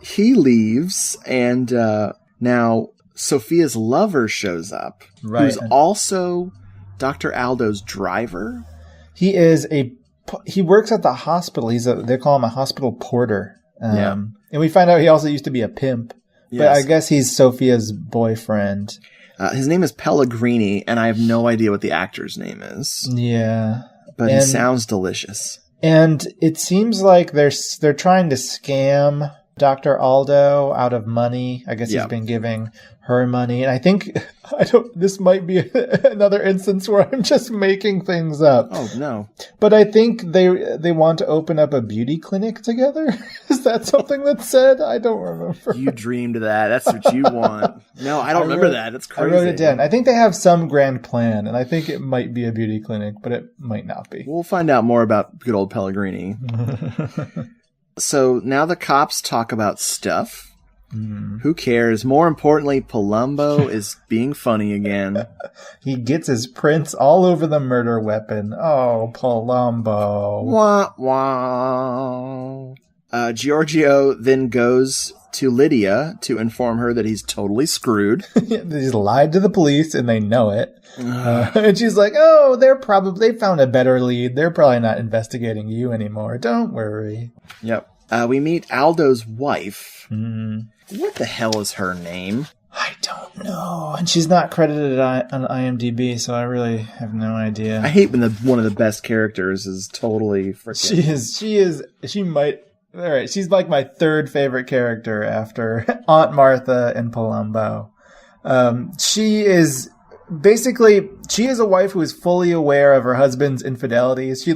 He leaves, and now Sophia's lover shows up, who's also Dr. Aldo's driver. He works at the hospital. They call him a hospital porter. And we find out he also used to be a pimp. Yes. But I guess he's Sophia's boyfriend. His name is Pellegrini, and I have no idea what the actor's name is. Yeah. But he sounds delicious. And it seems like they're trying to scam Dr. Aldo out of money. I guess he's been giving her money. And I think, this might be another instance where I'm just making things up. Oh, no. But I think they want to open up a beauty clinic together. Is that something that's said? I don't remember. You dreamed that. That's what you want. No, I don't remember that. That's crazy. I wrote it down. I think they have some grand plan, and I think it might be a beauty clinic, but it might not be. We'll find out more about good old Pellegrini. So now the cops talk about stuff. Who cares? More importantly, Palumbo is being funny again. He gets his prints all over the murder weapon. Oh, Palumbo. Wah, wah. Giorgio then goes to Lydia to inform her that he's totally screwed. He's lied to the police and they know it. And she's like, oh, they found a better lead. They're probably not investigating you anymore. Don't worry. Yep. We meet Aldo's wife. What the hell is her name? I don't know. And she's not credited on IMDb, so I really have no idea. I hate when one of the best characters is totally freaking... All right, she's like my third favorite character after Aunt Martha and Palumbo. She is a wife who is fully aware of her husband's infidelities. She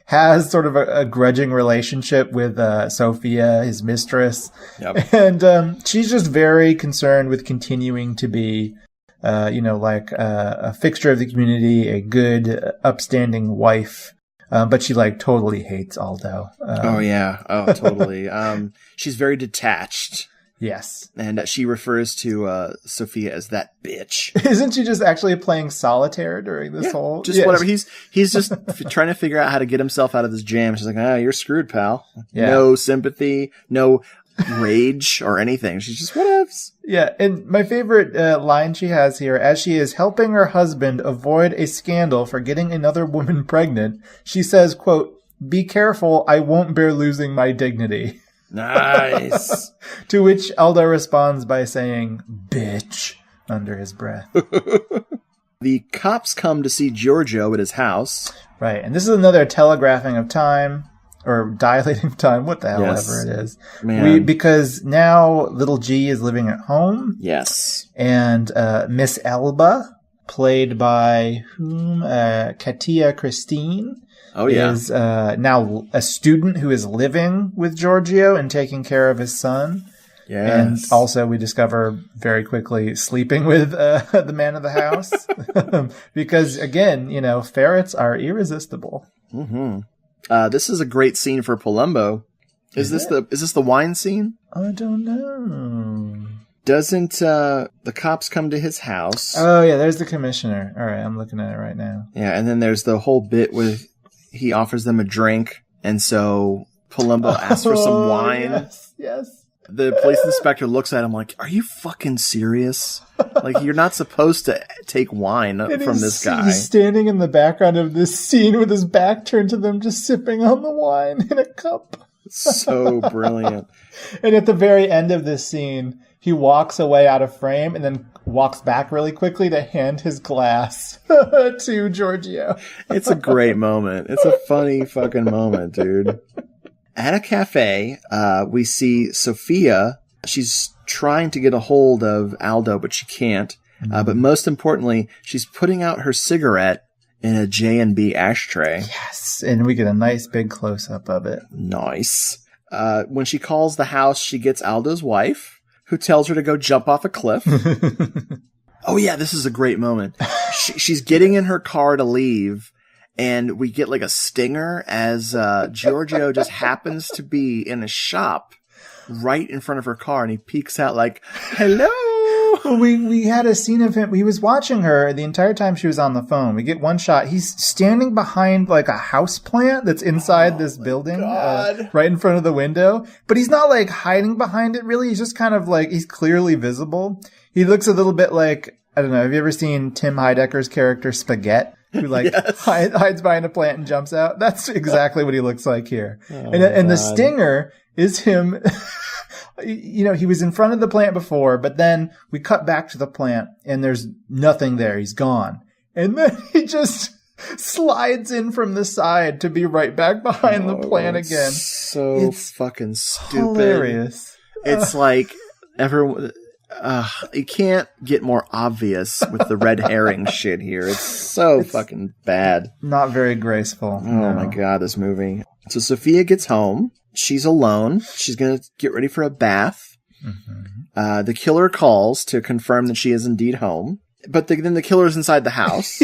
has sort of a grudging relationship with Sophia, his mistress. Yep. And she's just very concerned with continuing to be a fixture of the community, a good, upstanding wife. But she totally hates Aldo. Totally. She's very detached. Yes. And she refers to Sophia as that bitch. Isn't she just actually playing solitaire during this whole... Just whatever. He's just trying to figure out how to get himself out of this jam. She's like, you're screwed, pal. Yeah. No sympathy, no rage or anything. She's just, whatevs. Yeah, and my favorite line she has here, as she is helping her husband avoid a scandal for getting another woman pregnant, she says, quote, "Be careful, I won't bear losing my dignity." Nice. To which Aldo responds by saying, "Bitch," under his breath. The cops come to see Giorgio at his house. Right, and this is another telegraphing of time, or dilating of time, what the hell ever it is. Because now little G is living at home. Yes. And Miss Elba, played by Katia Christine, is now a student who is living with Giorgio and taking care of his son. And Yes. also we discover very quickly sleeping with the man of the house. Because again, ferrets are irresistible. This is a great scene for Palumbo. Is this the wine scene? I don't know. Doesn't the cops come to his house? Oh yeah, there's the commissioner. All right, I'm looking at it right now. Yeah, and then there's the whole bit with he offers them a drink, and so Palumbo asks for some wine. Yes. The police inspector looks at him like, "Are you fucking serious? Like, you're not supposed to take wine from this guy." He's standing in the background of this scene with his back turned to them, just sipping on the wine in a cup. So brilliant. And at the very end of this scene, he walks away out of frame and then walks back really quickly to hand his glass to Giorgio. It's a great moment. It's a funny fucking moment, dude. At a cafe, we see Sophia. She's trying to get a hold of Aldo, but she can't. But most importantly, she's putting out her cigarette in a J&B ashtray. Yes, and we get a nice big close-up of it. Nice. When she calls the house, she gets Aldo's wife, who tells her to go jump off a cliff. Oh yeah, this is a great moment. She's getting in her car to leave, and we get like a stinger as Giorgio just happens to be in a shop right in front of her car, and he peeks out like, "Hello." We had a scene of him. He was watching her the entire time she was on the phone. We get one shot. He's standing behind like a house plant that's inside this building, right in front of the window. But he's not like hiding behind it really. He's just kind of like, he's clearly visible. He looks a little bit like, I don't know. Have you ever seen Tim Heidecker's character Spaghetti? Who like hides behind a plant and jumps out? That's exactly what he looks like here. And the stinger is him. He was in front of the plant before, but then we cut back to the plant and there's nothing there. He's gone. And then he just slides in from the side to be right back behind the plant again. It's fucking stupid. Hilarious. It's like everyone. You can't get more obvious with the red herring shit here. It's so fucking bad. Not very graceful. Oh my god, this movie. So Sophia gets home. She's alone. She's going to get ready for a bath. Mm-hmm. The killer calls to confirm that she is indeed home. But then the killer's inside the house.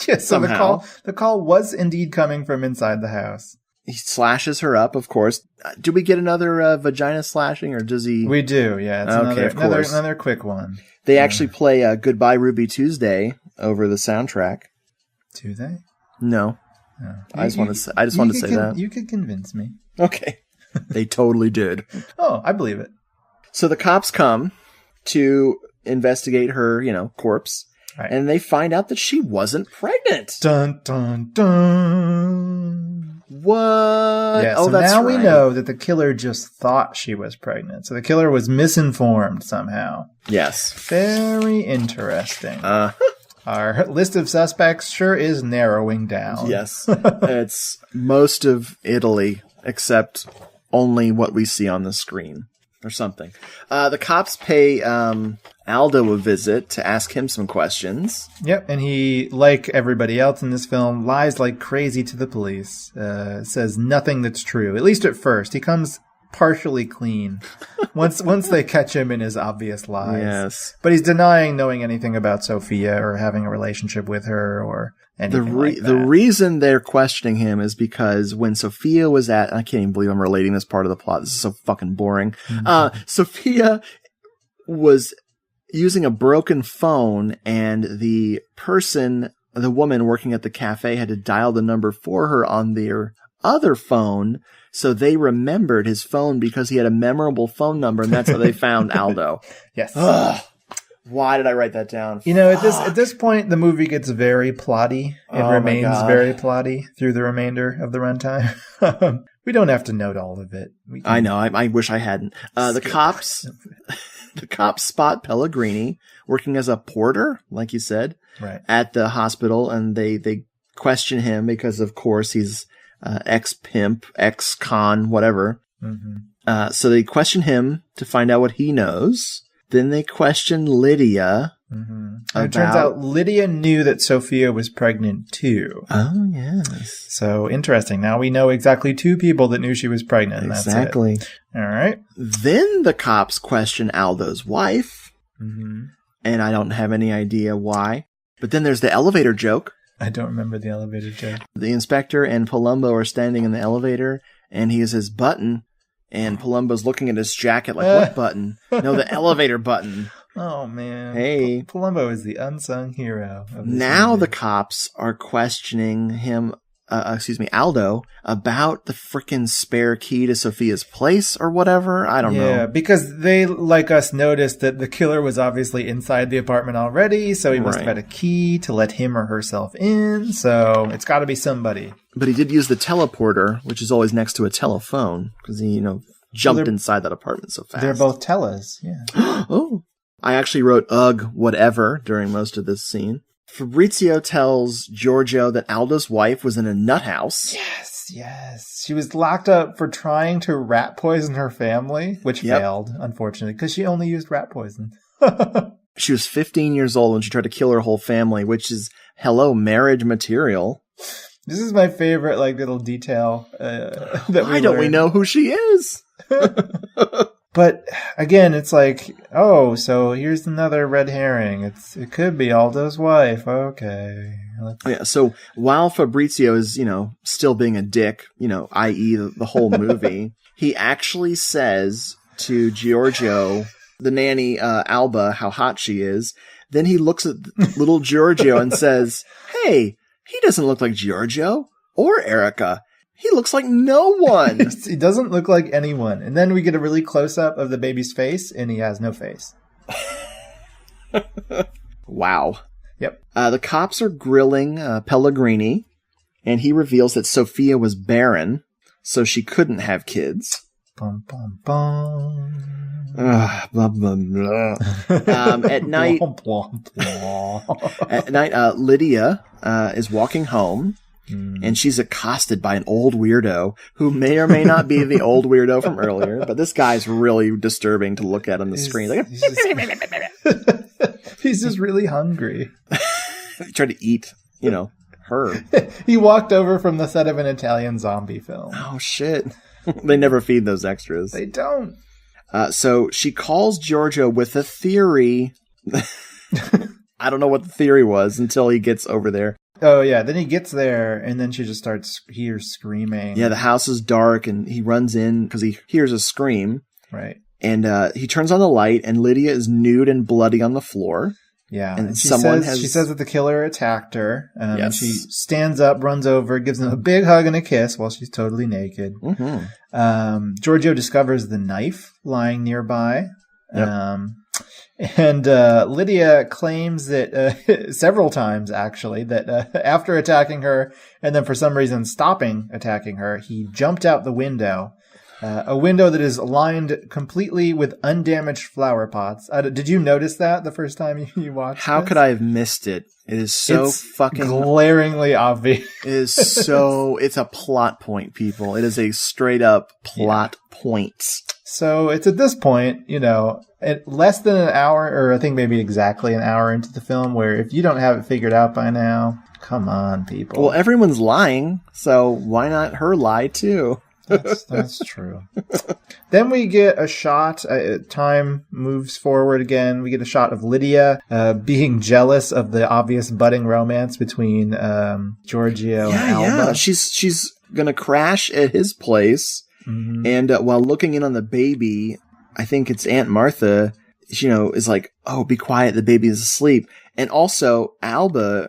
Yes, so the call was indeed coming from inside the house. He slashes her up, of course. Do we get another vagina slashing, or does he? We do, yeah. It's another quick one. They actually play Goodbye Ruby Tuesday over the soundtrack. Do they? No. Oh. I just want to say that. You could convince me. Okay. They totally did. Oh, I believe it. So the cops come to investigate her, corpse. Right. And they find out that she wasn't pregnant. Dun, dun, dun. What? Yeah, so now we know that the killer just thought she was pregnant. So the killer was misinformed somehow. Yes. Very interesting. Our list of suspects sure is narrowing down. Yes. It's most of Italy, except only what we see on the screen. Or something. The cops pay Aldo a visit to ask him some questions. Yep, and he, like everybody else in this film, lies like crazy to the police. Says nothing that's true, at least at first. He comes partially clean once they catch him in his obvious lies. Yes. But he's denying knowing anything about Sophia or having a relationship with her or anything like that. The reason they're questioning him is because when Sophia was I can't even believe I'm relating this part of the plot. This is so fucking boring. Mm-hmm. Sophia was using a broken phone, and the woman working at the cafe had to dial the number for her on their other phone. So they remembered his phone because he had a memorable phone number, and that's how they found Aldo. Yes. Ugh. Why did I write that down? At this point, the movie gets very plotty. It remains very plotty through the remainder of the runtime. We don't have to note all of it. I know. I wish I hadn't. The cops spot Pellegrini working as a porter, like you said, right, at the hospital, and they question him because, of course, he's ex-pimp, ex-con, whatever. Mm-hmm. So they question him to find out what he knows. Then they question Lydia And it turns out Lydia knew that Sophia was pregnant too. Oh, yes. So interesting. Now we know exactly 2 people that knew she was pregnant. Exactly. That's it. All right. Then the cops question Aldo's wife. And I don't have any idea why. But then there's the elevator joke. I don't remember the elevator joke. The inspector and Palumbo are standing in the elevator, and he has his button, and Palumbo's looking at his jacket like, what button? No, the elevator button. Oh, man. Hey. Palumbo is the unsung hero of this Now movie. the cops are questioning him, Aldo, about the freaking spare key to Sophia's place or whatever. I don't know. Yeah, because they, like us, noticed that the killer was obviously inside the apartment already, so he must have had a key to let him or herself in, so it's got to be somebody. But he did use the teleporter, which is always next to a telephone, because he, jumped inside that apartment so fast. They're both tellas, yeah. Oh. I actually wrote ugh, whatever during most of this scene. Fabrizio tells Giorgio that Aldo's wife was in a nut house. Yes. She was locked up for trying to rat poison her family, which failed, unfortunately, because she only used rat poison. She was 15 years old when she tried to kill her whole family, which is, hello, marriage material. This is my favorite, little detail that Why don't we know who she is? But again, it's like, oh, so here's another red herring. It could be Aldo's wife. Okay. Yeah. So while Fabrizio is, still being a dick, i.e. the whole movie, he actually says to Giorgio, the nanny, Alba, how hot she is. Then he looks at little Giorgio and says, hey, he doesn't look like Giorgio or Erica. He looks like no one. He doesn't look like anyone. And then we get a really close-up of the baby's face, and he has no face. Wow. Yep. The cops are grilling Pellegrini, and he reveals that Sophia was barren, so she couldn't have kids. Bum, bum, bum. Blah, blah, blah. At night, Blah, blah, blah. At night, Lydia is walking home. And she's accosted by an old weirdo who may or may not be the old weirdo from earlier, but this guy's really disturbing to look at on the screen. He's just really hungry. He tried to eat, her. He walked over from the set of an Italian zombie film. Oh, shit. They never feed those extras. They don't. So she calls Giorgio with a theory. I don't know what the theory was until he gets over there. Oh, yeah. Then he gets there, and then she just hears screaming. Yeah, the house is dark, and he runs in because he hears a scream. Right. And he turns on the light, and Lydia is nude and bloody on the floor. Yeah. And she says that the killer attacked her. Yes. And she stands up, runs over, gives him a big hug and a kiss while she's totally naked. Mm-hmm. Giorgio discovers the knife lying nearby. Yep. And Lydia claims that several times, actually, that after attacking her and then for some reason stopping attacking her, he jumped out the window, a window that is lined completely with undamaged flower pots. Did you notice that the first time you watched How this? could I have missed it? It is so It's fucking... glaringly obvious. It is so... It's a plot point, people. It is a straight up plot point. So it's at this point, at less than an hour, or I think maybe exactly an hour into the film, where if you don't have it figured out by now, come on, people. Well, everyone's lying, so why not her lie too? That's true. Then we get a shot. Time moves forward again. We get a shot of Lydia being jealous of the obvious budding romance between Giorgio and Alba. Yeah, she's gonna crash at his place. Mm-hmm. And while looking in on the baby, I think it's Aunt Martha, is like, oh, be quiet, the baby is asleep. And also Alba's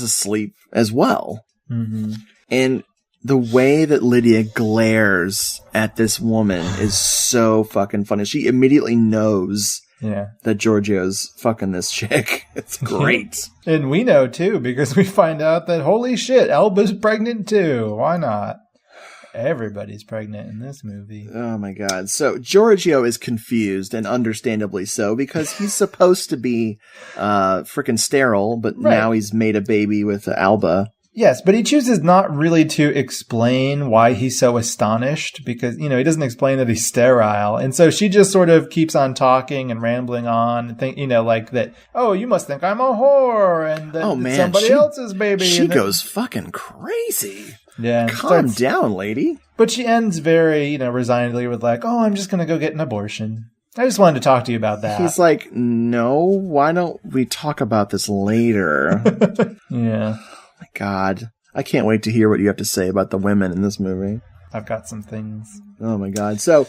asleep as well. Mm-hmm. And the way that Lydia glares at this woman is so fucking funny. She immediately knows that Giorgio's fucking this chick. It's great. And we know too, because we find out that, holy shit, Alba's pregnant too. Why not? Everybody's pregnant in this movie. Oh my god. So Giorgio is confused, and understandably so, because he's supposed to be freaking sterile, but now he's made a baby with Alba. Yes, but he chooses not really to explain why he's so astonished because, he doesn't explain that he's sterile. And so she just sort of keeps on talking and rambling on and think, like that, oh, you must think I'm a whore and that it's somebody else's baby. She goes fucking crazy. Yeah. Calm down, lady. But she ends very, resignedly with like, oh, I'm just going to go get an abortion. I just wanted to talk to you about that. He's like, no, why don't we talk about this later? Yeah. My God, I can't wait to hear what you have to say about the women in this movie. I've got some things. Oh my God. So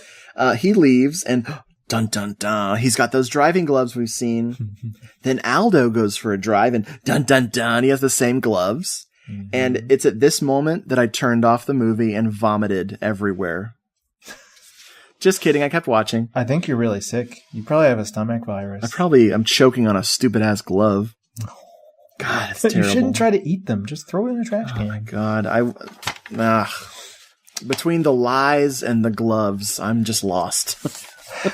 he leaves and dun dun dun. He's got those driving gloves we've seen. Then Aldo goes for a drive and dun dun dun. He has the same gloves. Mm-hmm. And it's at this moment that I turned off the movie and vomited everywhere. Just kidding. I kept watching. I think you're really sick. You probably have a stomach virus. I'm choking on a stupid ass glove. God, it's terrible. You shouldn't try to eat them. Just throw it in a trash can. Oh my God. Between the lies and the gloves, I'm just lost.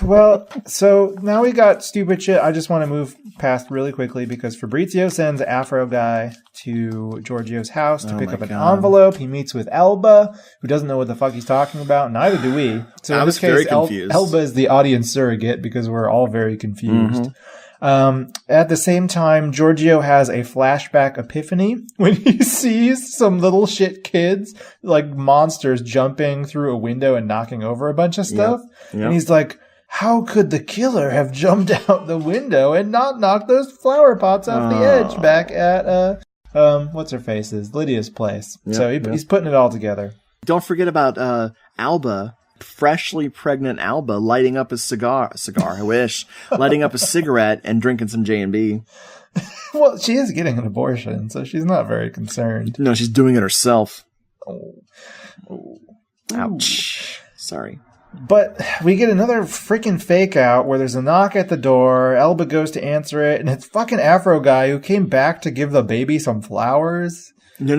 Well, so now we got stupid shit. I just want to move past really quickly because Fabrizio sends Afro Guy to Giorgio's house to pick up an envelope. He meets with Elba, who doesn't know what the fuck he's talking about. Neither do we. So in this case, Elba is the audience surrogate because we're all very confused. At the same time, Giorgio has a flashback epiphany when he sees some little shit kids, like monsters, jumping through a window and knocking over a bunch of stuff. Yep. And he's like, how could the killer have jumped out the window and not knocked those flower pots off the edge back at, what's her face's, Lydia's place. Yep, so he's putting it all together. Don't forget about Alba. Freshly pregnant Alba lighting up a cigar, I wish, lighting up a cigarette and drinking some J&B. Well, she is getting an abortion, so she's not very concerned. No, she's doing it herself. Oh. Ouch. Sorry. But we get another freaking fake out where there's a knock at the door. Elba goes to answer it, and it's fucking Afro Guy who came back to give the baby some flowers. No.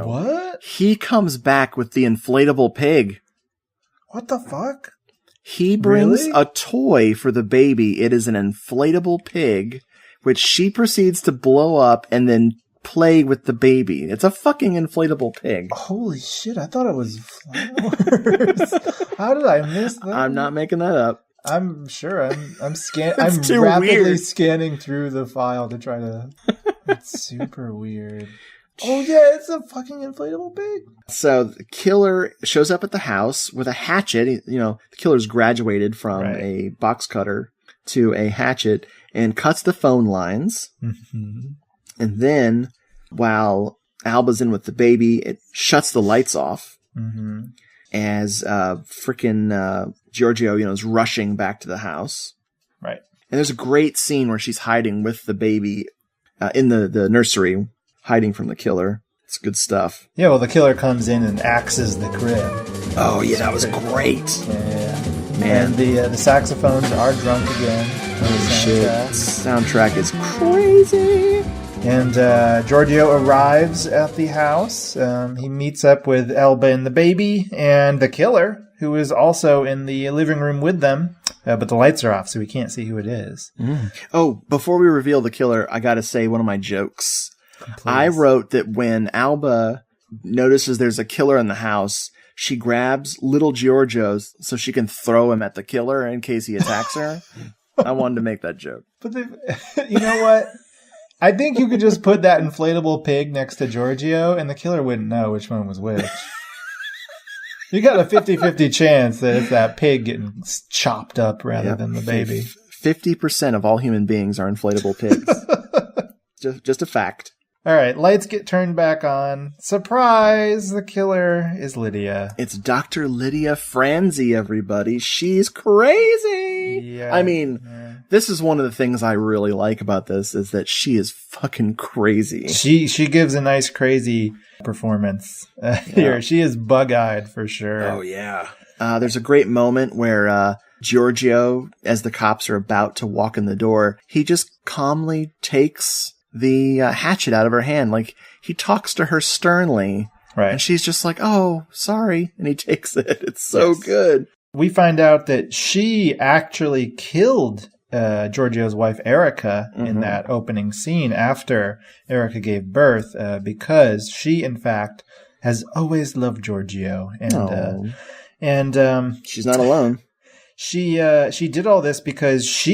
What? He comes back with the inflatable pig. What the fuck? He brings a toy for the baby. It is an inflatable pig, which she proceeds to blow up and then play with the baby. It's a fucking inflatable pig. Holy shit, I thought it was flowers. How did I miss that? I'm not making that up. I'm sure. I'm rapidly scanning through the file to try to... It's super weird. Oh yeah, it's a fucking inflatable pig. So the killer shows up at the house with a hatchet. The killer's graduated from a box cutter to a hatchet and cuts the phone lines. Mm-hmm. And then, while Alba's in with the baby, it shuts the lights off. Mm-hmm. As freaking Giorgio, is rushing back to the house. Right. And there's a great scene where she's hiding with the baby in the nursery, hiding from the killer. It's good stuff. Yeah, well, the killer comes in and axes the crib. Oh, yeah, that was great. Yeah. Man. And the saxophones are drunk again. Oh, shit. Soundtrack is crazy. And Giorgio arrives at the house. He meets up with Elba and the baby and the killer, who is also in the living room with them. But the lights are off, so we can't see who it is. Mm. Oh, before we reveal the killer, I got to say one of my jokes. Please. I wrote that when Alba notices there's a killer in the house, she grabs little Giorgio so she can throw him at the killer in case he attacks her. I wanted to make that joke. But you know what? I think you could just put that inflatable pig next to Giorgio, and the killer wouldn't know which one was which. You got a 50-50 chance that it's that pig getting chopped up rather than the baby. 50% of all human beings are inflatable pigs. just a fact. All right, lights get turned back on. Surprise! The killer is Lydia. It's Dr. Lydia Franzi, everybody. She's crazy! Yeah. I mean, this is one of the things I really like about this, is that she is fucking crazy. She gives a nice crazy performance here. She is bug-eyed for sure. Oh, yeah. There's a great moment where Giorgio, as the cops are about to walk in the door, he just calmly takes the hatchet out of her hand. Like, he talks to her sternly. Right. And she's just like, oh, sorry. And he takes it. It's so good. We find out that she actually killed Giorgio's wife Erica in that opening scene after Erica gave birth, because she, in fact, has always loved Giorgio, and she's not alone. She did all this because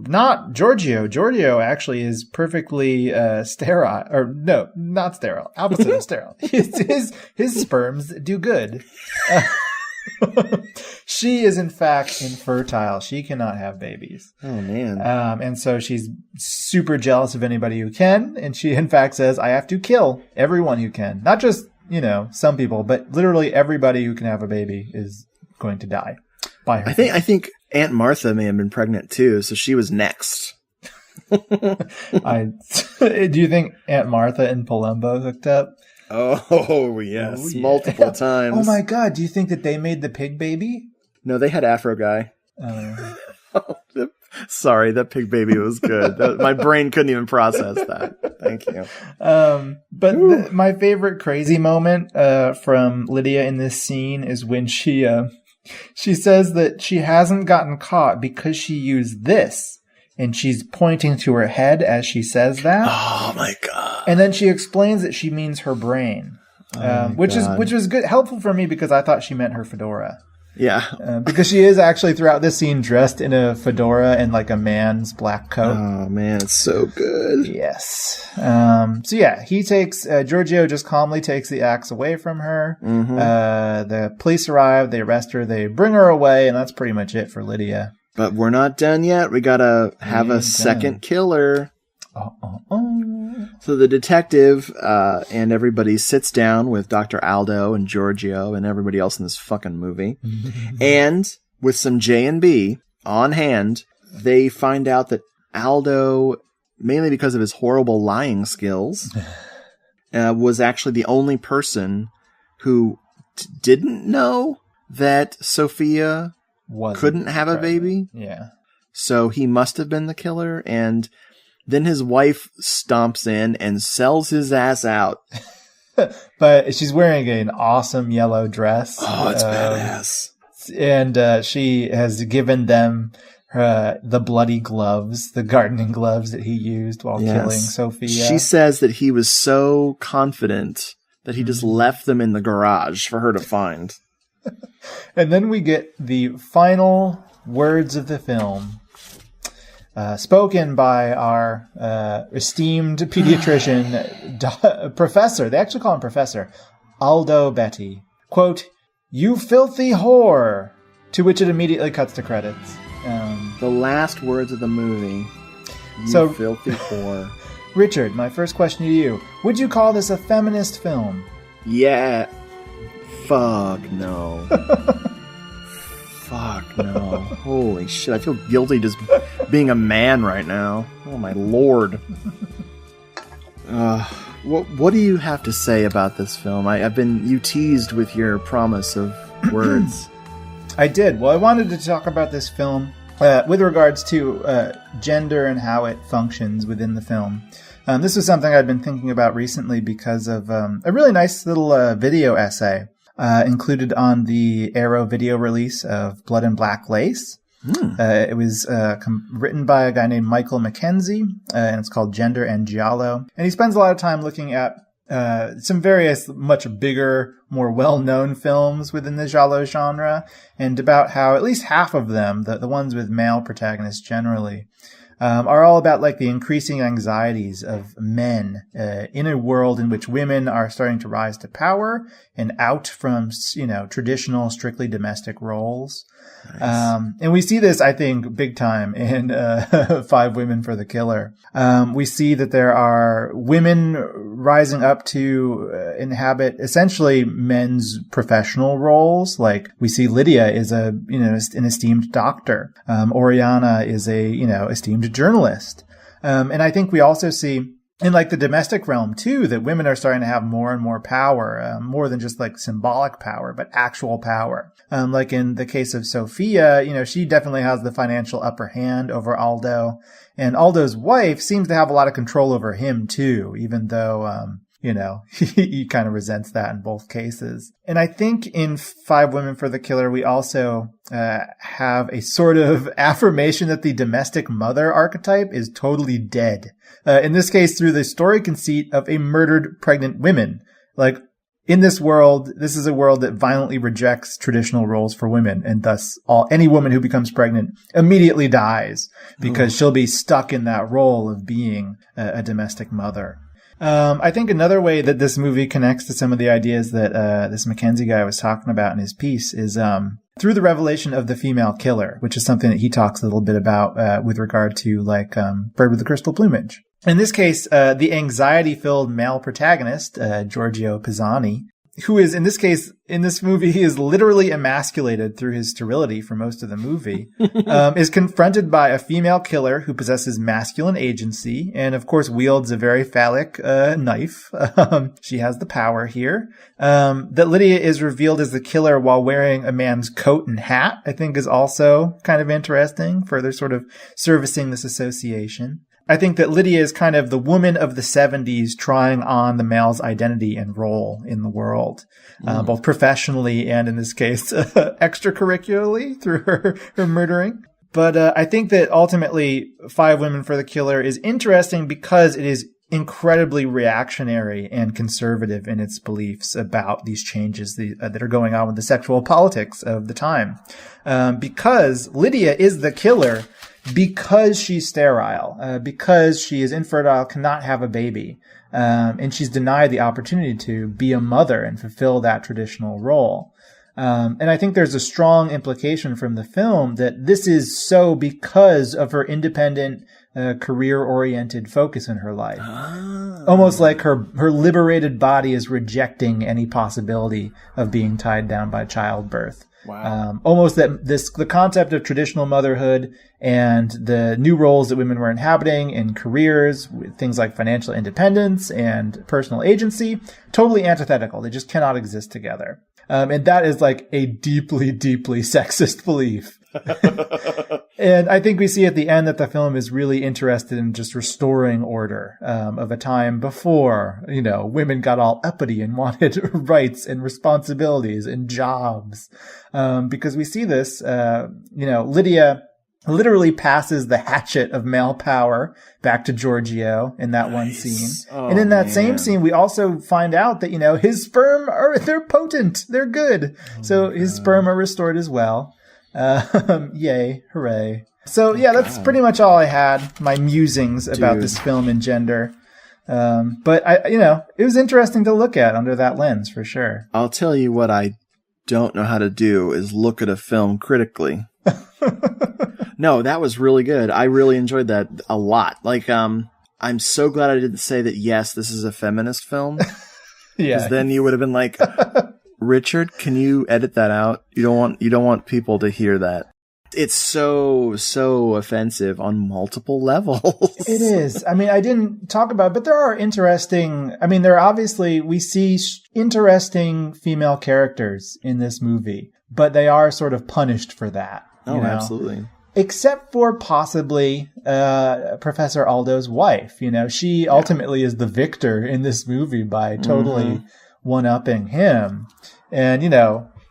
not Giorgio. Giorgio actually is perfectly sterile, or no, not sterile. Opposite of sterile. His sperms do good. She is in fact infertile. She cannot have babies. Oh man. And so she's super jealous of anybody who can, and she in fact says, "I have to kill everyone who can, not just some people, but literally everybody who can have a baby is going to die." By her. I think Aunt Martha may have been pregnant too, so she was next. Do you think Aunt Martha and Palumbo hooked up? Oh yes, multiple times. Oh my God! Do you think that they made the pig baby? No, they had Afro Guy. Sorry, that pig baby was good. My brain couldn't even process that. Thank you. But my favorite crazy moment from Lydia in this scene is when she says that she hasn't gotten caught because she used this. And she's pointing to her head as she says that. Oh my God. And then she explains that she means her brain. Which was good, helpful for me because I thought she meant her fedora. Yeah. Because she is actually throughout this scene dressed in a fedora and like a man's black coat. Oh man, it's so good. Yes. So yeah, Giorgio just calmly takes the axe away from her. Mm-hmm. The police arrive, they arrest her, they bring her away, and that's pretty much it for Lydia. But we're not done yet. We gotta have a second killer. So the detective and everybody sits down with Dr. Aldo and Giorgio and everybody else in this fucking movie. And with some J&B on hand, they find out that Aldo, mainly because of his horrible lying skills, was actually the only person who didn't know that Sophia couldn't have a baby. Yeah. So he must have been the killer, and then his wife stomps in and sells his ass out. But she's wearing an awesome yellow dress. Oh, it's badass. And she has given them the bloody gloves, the gardening gloves that he used while killing Sophia. She says that he was so confident that he just left them in the garage for her to find. And then we get the final words of the film, spoken by our esteemed pediatrician, Professor, they actually call him Professor, Aldo Betti. Quote, "You filthy whore," to which it immediately cuts to credits. The last words of the movie, "You filthy whore." Richard, my first question to you, would you call this a feminist film? Yeah. Fuck no. Fuck no. Holy shit, I feel guilty just being a man right now. Oh my lord. What do you have to say about this film? You teased with your promise of words. I did. Well, I wanted to talk about this film with regards to gender and how it functions within the film. This was something I'd been thinking about recently because of a really nice little video essay included on the Arrow video release of Blood and Black Lace. It was written by a guy named Michael McKenzie, and it's called Gender and Giallo. And he spends a lot of time looking at some various much bigger, more well-known films within the Giallo genre, and about how at least half of them, the ones with male protagonists generally, are all about like the increasing anxieties of men in a world in which women are starting to rise to power and out from, traditional, strictly domestic roles. Nice. And we see this, I think, big time in 5 Women for the Killer. We see that there are women rising up to inhabit essentially men's professional roles. Like we see Lydia is an esteemed doctor. Oriana is a, esteemed journalist. And I think we also see in like the domestic realm too, that women are starting to have more and more power, more than just like symbolic power, but actual power. Like in the case of Sophia, she definitely has the financial upper hand over Aldo, and Aldo's wife seems to have a lot of control over him too, even though, he kind of resents that in both cases. And I think in Five Women for the Killer, we also have a sort of affirmation that the domestic mother archetype is totally dead. In this case, through the story conceit of a murdered pregnant women. Like, in this world, this is a world that violently rejects traditional roles for women, and thus any woman who becomes pregnant immediately dies because she'll be stuck in that role of being a domestic mother. I think another way that this movie connects to some of the ideas that this Mackenzie guy was talking about in his piece is through the revelation of the female killer, which is something that he talks a little bit about with regard to Bird with the Crystal Plumage. In this case, the anxiety-filled male protagonist, Giorgio Pisani, who is, in this case, in this movie, he is literally emasculated through his sterility for most of the movie, is confronted by a female killer who possesses masculine agency and, of course, wields a very phallic knife. She has the power here. That Lydia is revealed as the killer while wearing a man's coat and hat, I think is also kind of interesting, further sort of servicing this association. I think that Lydia is kind of the woman of the 70s trying on the male's identity and role in the world, both professionally and, in this case, extracurricularly through her murdering. But I think that ultimately Five Women for the Killer is interesting because it is incredibly reactionary and conservative in its beliefs about these changes that are going on with the sexual politics of the time. Because Lydia is the killer because she's sterile, because she is infertile, cannot have a baby, and she's denied the opportunity to be a mother and fulfill that traditional role. And I think there's a strong implication from the film that this is so because of her independent, career-oriented focus in her life. Almost like her liberated body is rejecting any possibility of being tied down by childbirth. Wow. Almost that the concept of traditional motherhood and the new roles that women were inhabiting in careers, things like financial independence and personal agency, totally antithetical. They just cannot exist together. And that is like a deeply, deeply sexist belief. And I think we see at the end that the film is really interested in just restoring order of a time before, women got all uppity and wanted rights and responsibilities and jobs. Because we see this, Lydia literally passes the hatchet of male power back to Giorgio in that one scene. And in that same scene, we also find out that, his sperm they're potent. They're good. So his sperm are restored as well. Yay. Hooray. So that's pretty much all I had. My musings about this film and gender. But it was interesting to look at under that lens for sure. I'll tell you what I don't know how to do is look at a film critically. No, that was really good. I really enjoyed that a lot. I'm so glad I didn't say that, yes, this is a feminist film. Because then you would have been like, Richard, can you edit that out? You don't want people to hear that. It's so offensive on multiple levels. It is. I mean, I didn't talk about it, but there are we see interesting female characters in this movie, but they are sort of punished for that. Oh, absolutely. Except for possibly Professor Aldo's wife. She ultimately is the victor in this movie by totally one-upping him. And,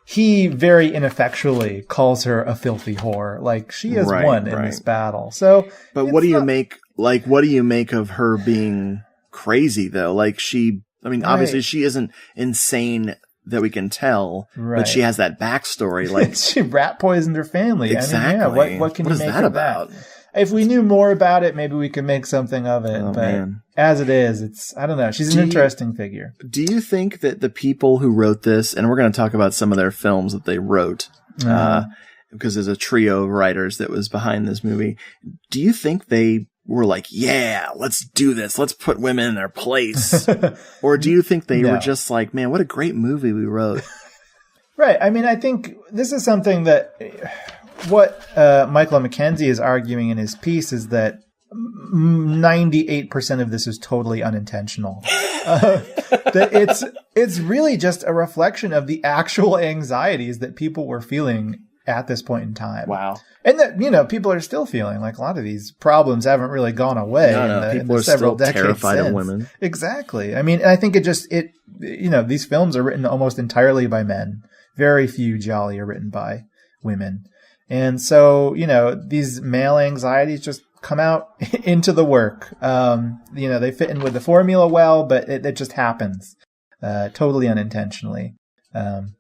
he very ineffectually calls her a filthy whore. Like, she has won in this battle. So, but what do you make of her being crazy, though? Like, obviously she isn't insane that we can tell, but she has that backstory. Like, she rat poisoned her family. Exactly. I mean, what can you make of that? If we knew more about it, maybe we could make something of it. As it is, I don't know. She's an interesting figure. Do you think that the people who wrote this, and we're going to talk about some of their films that they wrote, because there's a trio of writers that was behind this movie. Do you think they were like, yeah, let's do this. Let's put women in their place. Or do you think they were just like, man, what a great movie we wrote? Right. I mean, I think this is something that what Michael Mackenzie is arguing in his piece is that 98% of this is totally unintentional. That it's really just a reflection of the actual anxieties that people were feeling at this point in time. Wow. And that, you know, people are still feeling like a lot of these problems haven't really gone away. People are several still decades terrified since. of women. Exactly. I mean, I think you know, these films are written almost entirely by men. Very few Gialli are written by women. And so, you know, these male anxieties just come out into the work. You know, they fit in with the formula well, but it just happens totally unintentionally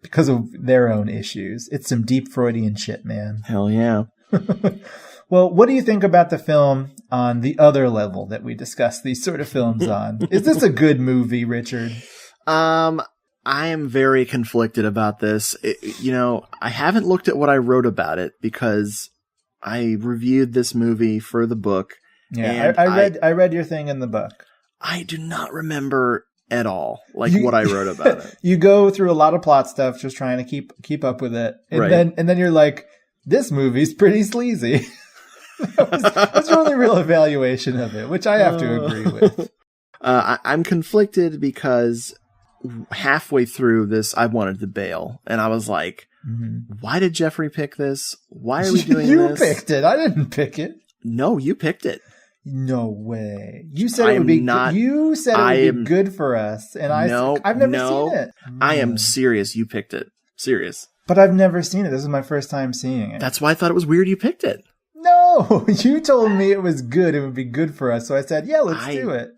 because of their own issues. It's some deep Freudian shit, man. Hell yeah. Well, what do you think about the film on the other level that we discuss these sort of films on? Is this a good movie, Richard? I am very conflicted about this. You know, I haven't looked at what I wrote about it because I reviewed this movie for the book. Yeah, I read your thing in the book. I do not remember at all what I wrote about it. You go through a lot of plot stuff just trying to keep up with it. And then you're like, this movie's pretty sleazy. That's your only real evaluation of it, which I have to agree with. I'm conflicted because halfway through this, I wanted to bail. And I was like, why did Jeffrey pick this? Why are we doing this? You picked it. I didn't pick it. No, you picked it. No way. You said it would be good. You said it would be good for us. And I've never seen it. I am serious. You picked it. Serious. But I've never seen it. This is my first time seeing it. That's why I thought it was weird you picked it. No, you told me it was good. It would be good for us. So I said, yeah, let's do it.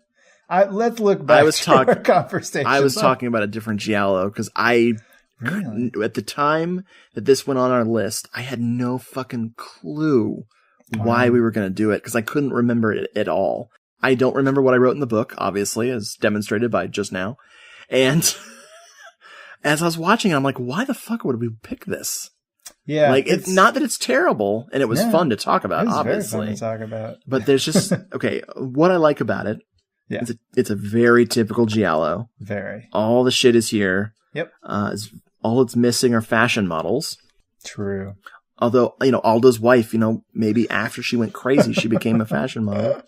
Let's look back to our conversation. I was talking about a different Giallo because at the time that this went on our list, I had no fucking clue why we were going to do it because I couldn't remember it at all. I don't remember what I wrote in the book, obviously, as demonstrated by just now. And as I was watching it, I'm like, why the fuck would we pick this? Yeah. It's not that it's terrible, and it was fun to talk about, obviously. Very fun to talk about. But there's just, okay, what I like about it, it's a very typical Giallo. Very. All the shit is here. Yep. All it's missing are fashion models. True. Although, you know, Aldo's wife, you know, maybe after she went crazy, she became a fashion model.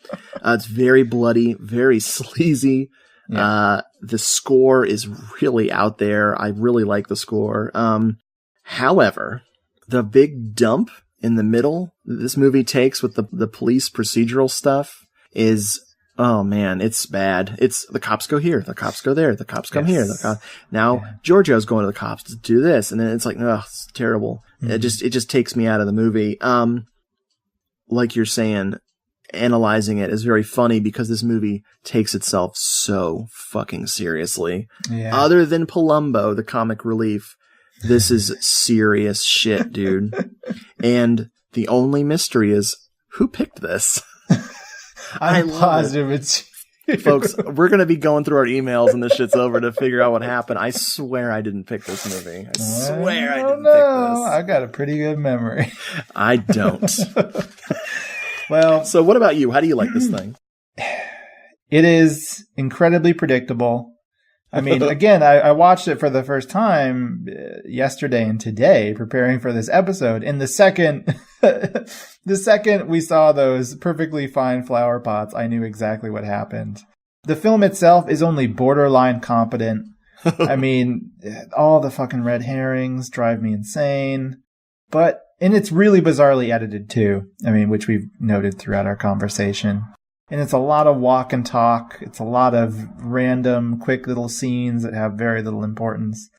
It's very bloody, very sleazy. Yeah. The score is really out there. I really like the score. However, the big dump in the middle that this movie takes with the police procedural stuff is, oh man, it's bad. It's the cops go here, the cops go there, the cops come here. Giorgio's going to the cops to do this, and then it's like, oh, it's terrible. It just takes me out of the movie. Like you're saying, analyzing it is very funny because this movie takes itself so fucking seriously. Yeah. Other than Palumbo, the comic relief, this is serious shit, dude. And the only mystery is who picked this. I'm positive it's you. Folks, we're going to be going through our emails when this shit's over to figure out what happened. I swear I didn't pick this movie. I swear I didn't pick this. I got a pretty good memory. I don't. Well, so what about you? How do you like this thing? It is incredibly predictable. I mean, again, I watched it for the first time yesterday and today, preparing for this episode. And the second we saw those perfectly fine flower pots, I knew exactly what happened. The film itself is only borderline competent. I mean, all the fucking red herrings drive me insane. And it's really bizarrely edited too. I mean, which we've noted throughout our conversation. And it's a lot of walk and talk. It's a lot of random, quick little scenes that have very little importance.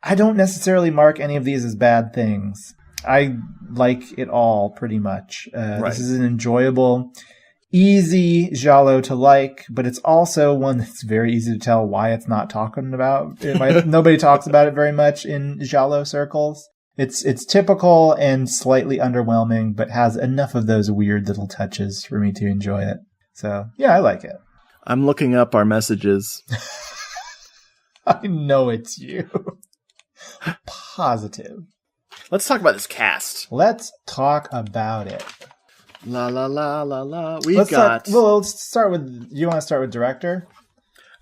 I don't necessarily mark any of these as bad things. I like it all, pretty much. This is an enjoyable, easy Giallo to like, but it's also one that's very easy to tell why it's not talking about. Nobody talks about it very much in Giallo circles. It's typical and slightly underwhelming, but has enough of those weird little touches for me to enjoy it. So, yeah, I like it. I'm looking up our messages. I know it's you. Positive. Let's talk about this cast. Let's talk about it. La la la la la. Let's start with. You want to start with director?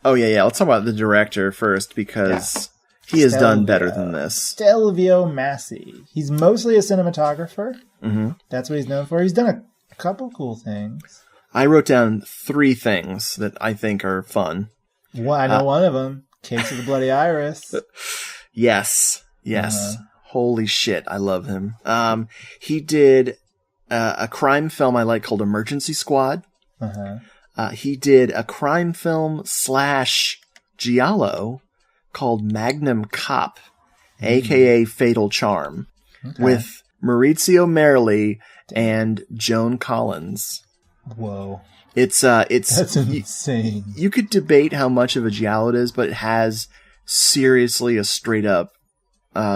Oh yeah. Let's talk about the director first because he has done better than this. Stelvio Massi. He's mostly a cinematographer. Mm-hmm. That's what he's known for. He's done a couple cool things. I wrote down 3 things that I think are fun. Well, I know one of them. Case of the Bloody Iris. Yes. Holy shit, I love him. He did a crime film I like called Emergency Squad. He did a crime film / Giallo called Magnum Cop, aka Fatal Charm, with Maurizio Merli and Joan Collins. Whoa. That's insane. You could debate how much of a Giallo it is, but it has seriously a straight up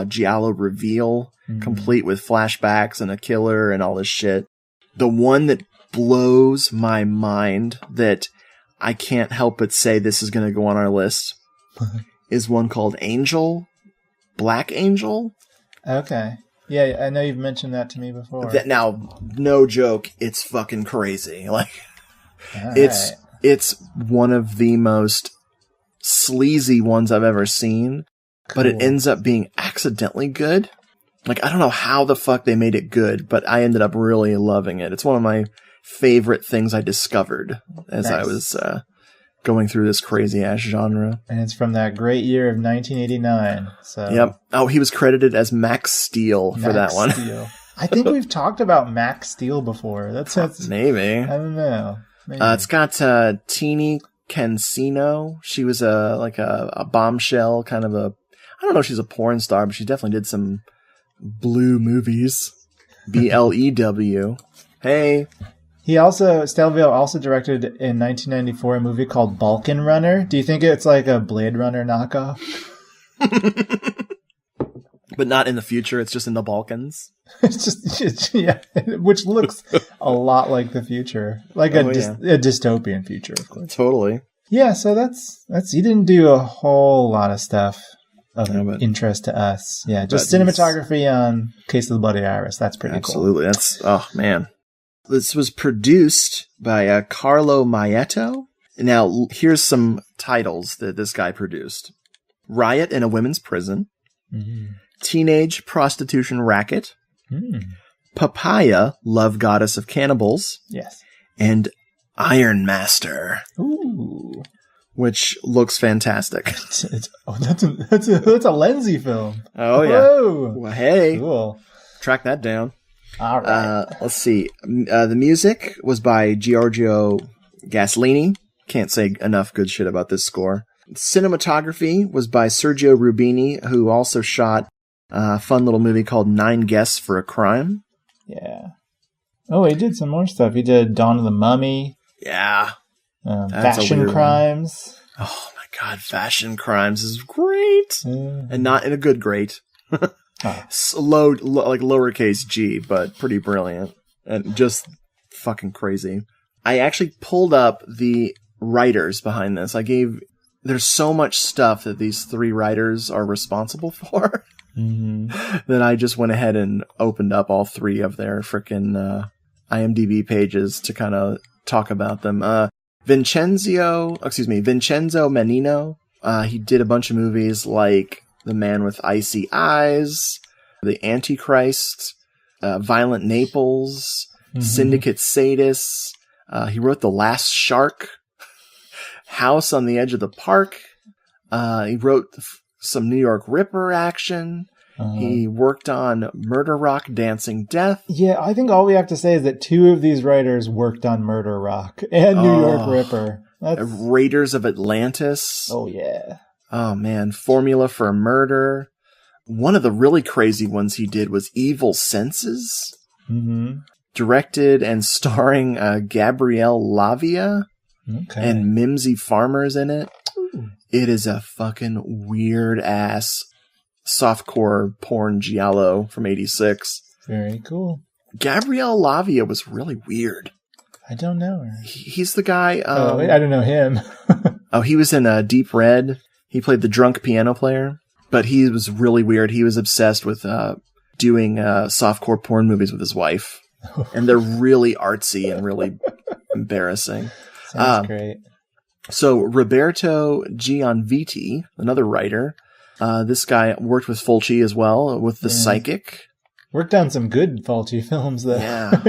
Giallo reveal, complete with flashbacks and a killer and all this shit. The one that blows my mind that I can't help but say this is going to go on our list is one called Angel, Black Angel. Okay. Yeah, I know you've mentioned that to me before. Now, no joke, it's fucking crazy. Like, it's one of the most sleazy ones I've ever seen, but it ends up being accidentally good. Like, I don't know how the fuck they made it good, but I ended up really loving it. It's one of my favorite things I discovered as I was going through this crazy ass genre. And it's from that great year of 1989. So yep. Oh, he was credited as Max Steel for that one. Steel. I think we've talked about Max Steel before. That's maybe. I don't know. Maybe. It's got Teenie Cancino. She was a bombshell, kind of a. I don't know if she's a porn star, but she definitely did some blue movies. BLEW. Hey. Stelvio also directed in 1994 a movie called Balkan Runner. Do you think it's like a Blade Runner knockoff? But not in the future, it's just in the Balkans. Yeah, which looks a lot like the future. Like a dystopian future, of course. Totally. Yeah, so that's he didn't do a whole lot of stuff of interest to us. Yeah, just cinematography on Case of the Bloody Iris. That's pretty cool. Absolutely. Oh man. This was produced by Carlo Maietto. Now, here's some titles that this guy produced. Riot in a Women's Prison. Teenage Prostitution Racket. Papaya, Love Goddess of Cannibals. Yes. And Iron Master. Ooh. Which looks fantastic. That's a Lenzi film. Oh, yeah. Whoa. Well, hey. Cool. Track that down. All right. Let's see. The music was by Giorgio Gaslini. Can't say enough good shit about this score. Cinematography was by Sergio Rubini, who also shot a fun little movie called 9 Guests for a Crime. Yeah. Oh, he did some more stuff. He did Dawn of the Mummy. Yeah. Fashion Crimes. One. Oh my god, Fashion Crimes is great. And not in a good great. Low, like lowercase g, but pretty brilliant. And just fucking crazy. I actually pulled up the writers behind this. There's so much stuff that these 3 writers are responsible for that I just went ahead and opened up all 3 of their frickin' IMDb pages to kind of talk about them. Vincenzo Menino. He did a bunch of movies like The Man with Icy Eyes, The Antichrist, Violent Naples, Syndicate Sadists. He wrote The Last Shark, House on the Edge of the Park. He wrote some New York Ripper action. He worked on Murder Rock, Dancing Death. Yeah, I think all we have to say is that 2 of these writers worked on Murder Rock and New York Ripper. Raiders of Atlantis. Oh, yeah. Oh, man. Formula for Murder. One of the really crazy ones he did was Evil Senses. Directed and starring Gabrielle Lavia. Okay. And Mimsy Farmer's in it. Ooh. It is a fucking weird-ass softcore porn giallo from 86. Very cool. Gabrielle Lavia was really weird. I don't know her. He's the guy... I don't know him. He was in Deep Red. He played the drunk piano player. But he was really weird. He was obsessed with doing softcore porn movies with his wife. And they're really artsy and really embarrassing. Sounds great. So Roberto Gianviti, another writer, this guy worked with Fulci as well, with The Psychic. Worked on some good Fulci films, though. Yeah.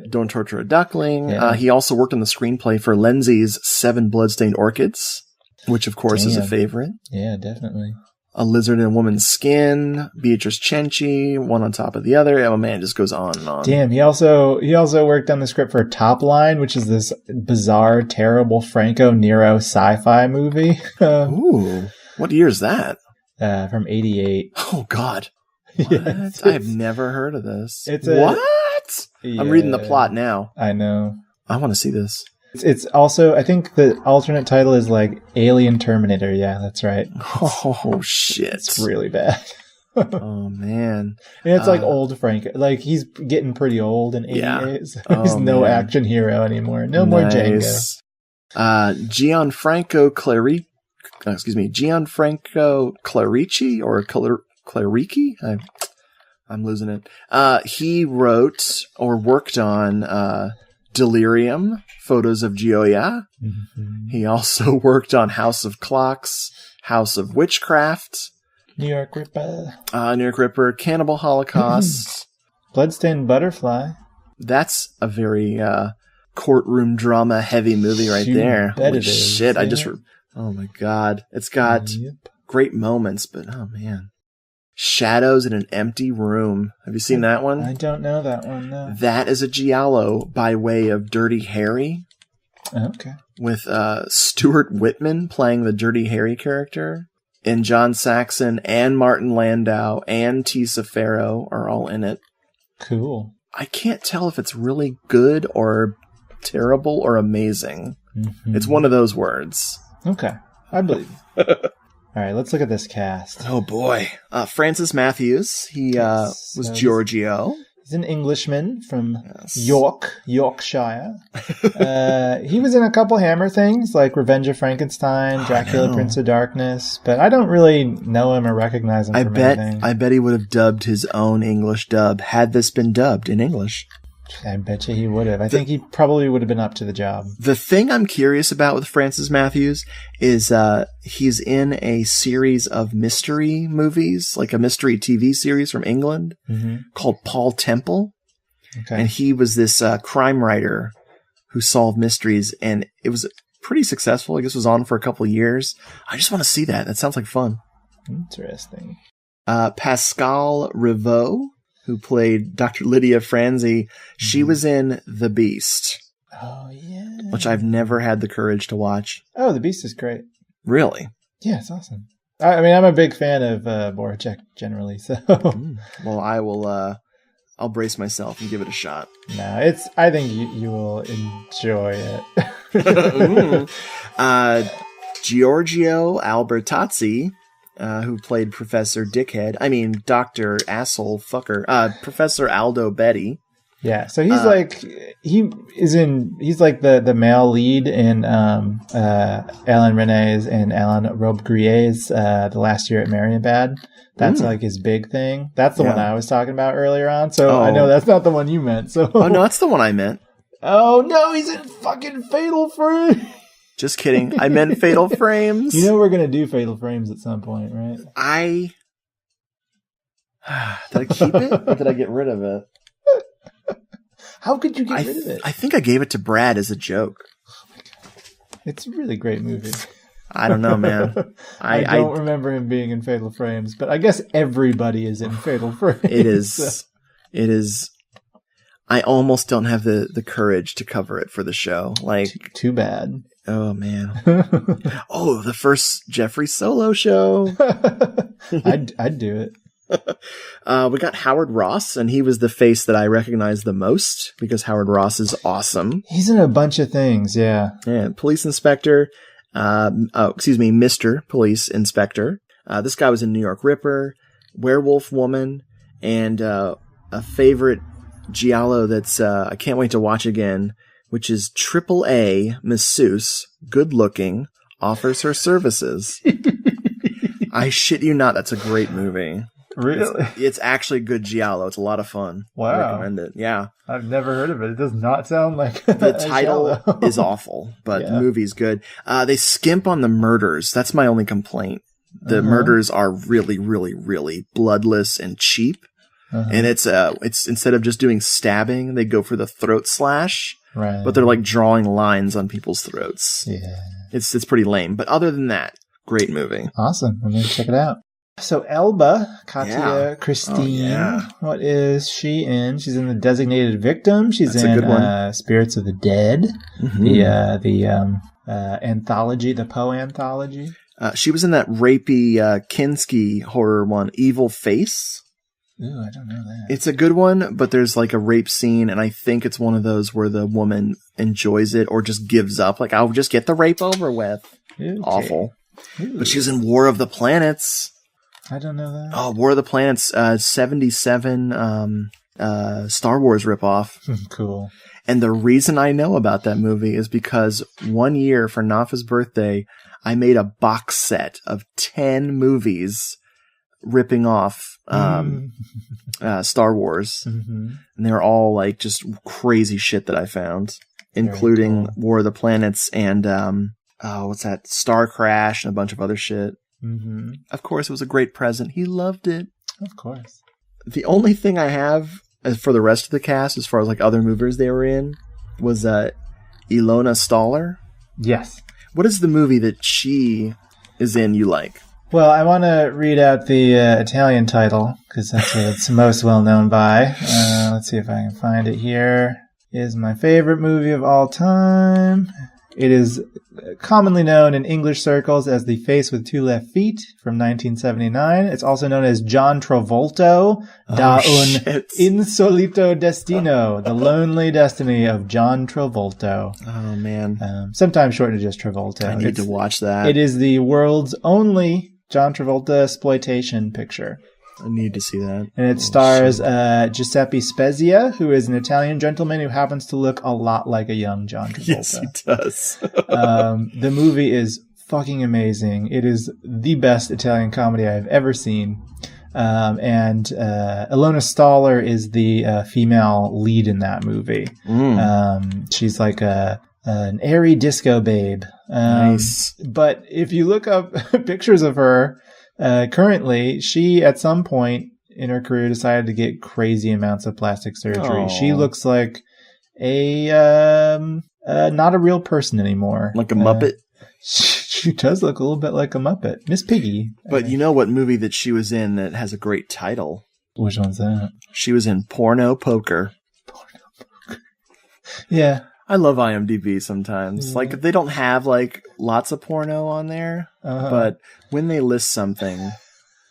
Don't Torture a Duckling. Yeah. He also worked on the screenplay for Lenzi's 7 Bloodstained Orchids, which, of course, is a favorite. Yeah, definitely. A Lizard in a Woman's Skin, Beatrice Cenci, one on top of the other. Oh man, it just goes on and on. Damn, he also worked on the script for Top Line, which is this bizarre, terrible Franco Nero sci-fi movie. Ooh, what year is that? From '88. Oh God, Yeah, I have never heard of this. What? I'm reading the plot now. I know. I want to see this. It's also, I think the alternate title is like Alien Terminator. Yeah, that's right. Oh shit, It's really bad. Oh man, And it's like old Franco. Like he's getting pretty old in 88. Yeah. So Oh, he's no man. action hero anymore. No more Django. Nice. Gianfranco Clarici or Clarici? I'm losing it. He wrote or worked on Delirium, Photos of Gioia. Mm-hmm. He also worked on House of Clocks, House of Witchcraft, New York Ripper. New York Ripper, Cannibal Holocaust. Bloodstained Butterfly. That's a very courtroom drama heavy movie right You there. bet Holy it is, shit! yeah. Oh my god, it's got Yep. great moments, but oh man, Shadows in an Empty Room. Have you seen that one? I don't know that one, no. That is a giallo by way of Dirty Harry, Okay. with Stuart Whitman playing the Dirty Harry character, and John Saxon and Martin Landau and Tisa Farrow are all in it. Cool. I can't tell if it's really good or terrible or amazing. Mm-hmm. It's one of those words. Okay. I believe you. All right, let's look at this cast. Oh boy. Francis Matthews. He Yes. was So Giorgio. He's an Englishman from Yes. Yorkshire. He was in a couple Hammer things like Revenge of Frankenstein, Oh, Dracula, no. Prince of Darkness, but I don't really know him or recognize him from anything. I bet he would have dubbed his own English dub had this been dubbed in English. I bet you he would have. I think he probably would have been up to the job. The thing I'm curious about with Francis Matthews is he's in a series of mystery movies, like a mystery TV series from England Mm-hmm. called Paul Temple. Okay. And he was this crime writer who solved mysteries, and it was pretty successful. I guess it was on for a couple of years. I just want to see that. That sounds like fun. Interesting. Pascal Rivaux, who played Dr. Lydia Franzi, she was in The Beast, Oh, yeah. which I've never had the courage to watch. Oh, The Beast is great. Really? Yeah, it's awesome. I mean, I'm a big fan of Boracek generally, so... Well, I will. I'll brace myself and give it a shot. No, I think you will enjoy it. Giorgio Albertazzi, who played Professor Dickhead. I mean, Dr. Asshole Fucker. Professor Aldo Betty. Yeah, so he's he's like the male lead in Alan Rene's and Alan Robbe-Grier's The Last Year at Marienbad. That's like his big thing. That's the one I was talking about earlier on. So I know that's not the one you meant. So Oh no, that's the one I meant. Oh no, he's in fucking Fatal Frame. Just kidding. I meant Fatal Frames. You know we're gonna do Fatal Frames at some point, right? Did I keep it or did I get rid of it? How could you get rid of it? I think I gave it to Brad as a joke. It's a really great movie. I don't know, man. I don't remember him being in Fatal Frames, but I guess everybody is in Fatal Frames. It is. So. It is. I almost don't have the courage to cover it for the show. Like, Too bad. oh man. Oh, the first Jeffrey Solo show. I'd do it. We got Howard Ross, and he was the face that I recognized the most because Howard Ross is awesome. He's in a bunch of things, yeah. And police inspector. Mr. Police Inspector. This guy was in New York Ripper, Werewolf Woman, and a favorite giallo that's I can't wait to watch again, which is AAA Masseuse, good looking, offers her services. I shit you not, that's a great movie. Really? It's actually good giallo. It's a lot of fun. Wow. I recommend it. Yeah. I've never heard of it. It does not sound like The title is awful, but the movie's good. They skimp on the murders. That's my only complaint. The murders are really, really, really bloodless and cheap. And it's instead of just doing stabbing, they go for the throat slash. Right. But they're like drawing lines on people's throats. Yeah. It's pretty lame. But other than that, great movie. Awesome. I'm going to check it out. So Elba, Katya Christine, Oh, yeah. what is she in? She's in The Designated Victim. She's That's a good one. in Spirits of the Dead, the anthology, the Poe anthology. She was in that rapey Kinski horror one, Evil Face. Ooh, I don't know that. It's a good one, but there's like a rape scene, and I think it's one of those where the woman enjoys it or just gives up. Like, I'll just get the rape over with. Okay. Awful. Ooh, But she was in War of the Planets. I don't know that. Oh, War of the Planets, 77 Star Wars ripoff. Cool. And the reason I know about that movie is because one year for Nafa's birthday, I made a box set of 10 movies ripping off Star Wars. Mm-hmm. And they're all like just crazy shit that I found, including cool. War of the Planets and what's that? Star Crash and a bunch of other shit. Mm-hmm. Of course, it was a great present. He loved it. Of course. The only thing I have for the rest of the cast, as far as like other movies they were in, was Ilona Staller. Yes. What is the movie that she is in you like? Well, I want to read out the Italian title, because that's what it's most well known by. Let's see if I can find it here. It is my favorite movie of all time. It is commonly known in English circles as The Face with Two Left Feet from 1979. It's also known as John Travolta da un insolito destino, The Lonely Destiny of John Travolta. Oh, man. Sometimes shortened to just Travolta. I need to watch that. It is the world's only John Travolta exploitation picture. I need to see that. And it stars Giuseppe Spezia, who is an Italian gentleman who happens to look a lot like a young John Travolta. Yes, he does. The movie is fucking amazing. It is the best Italian comedy I've ever seen. And Ilona Staller is the female lead in that movie. She's like an airy disco babe. Nice. But if you look up pictures of her, currently, she at some point in her career decided to get crazy amounts of plastic surgery. Aww. She looks like a not a real person anymore. Like a Muppet? She does look a little bit like a Muppet. Miss Piggy. But you know what movie that she was in that has a great title? Which one's that? She was in Porno Poker. Yeah. I love IMDb sometimes. Yeah. Like, they don't have, like, lots of porno on there, but when they list something,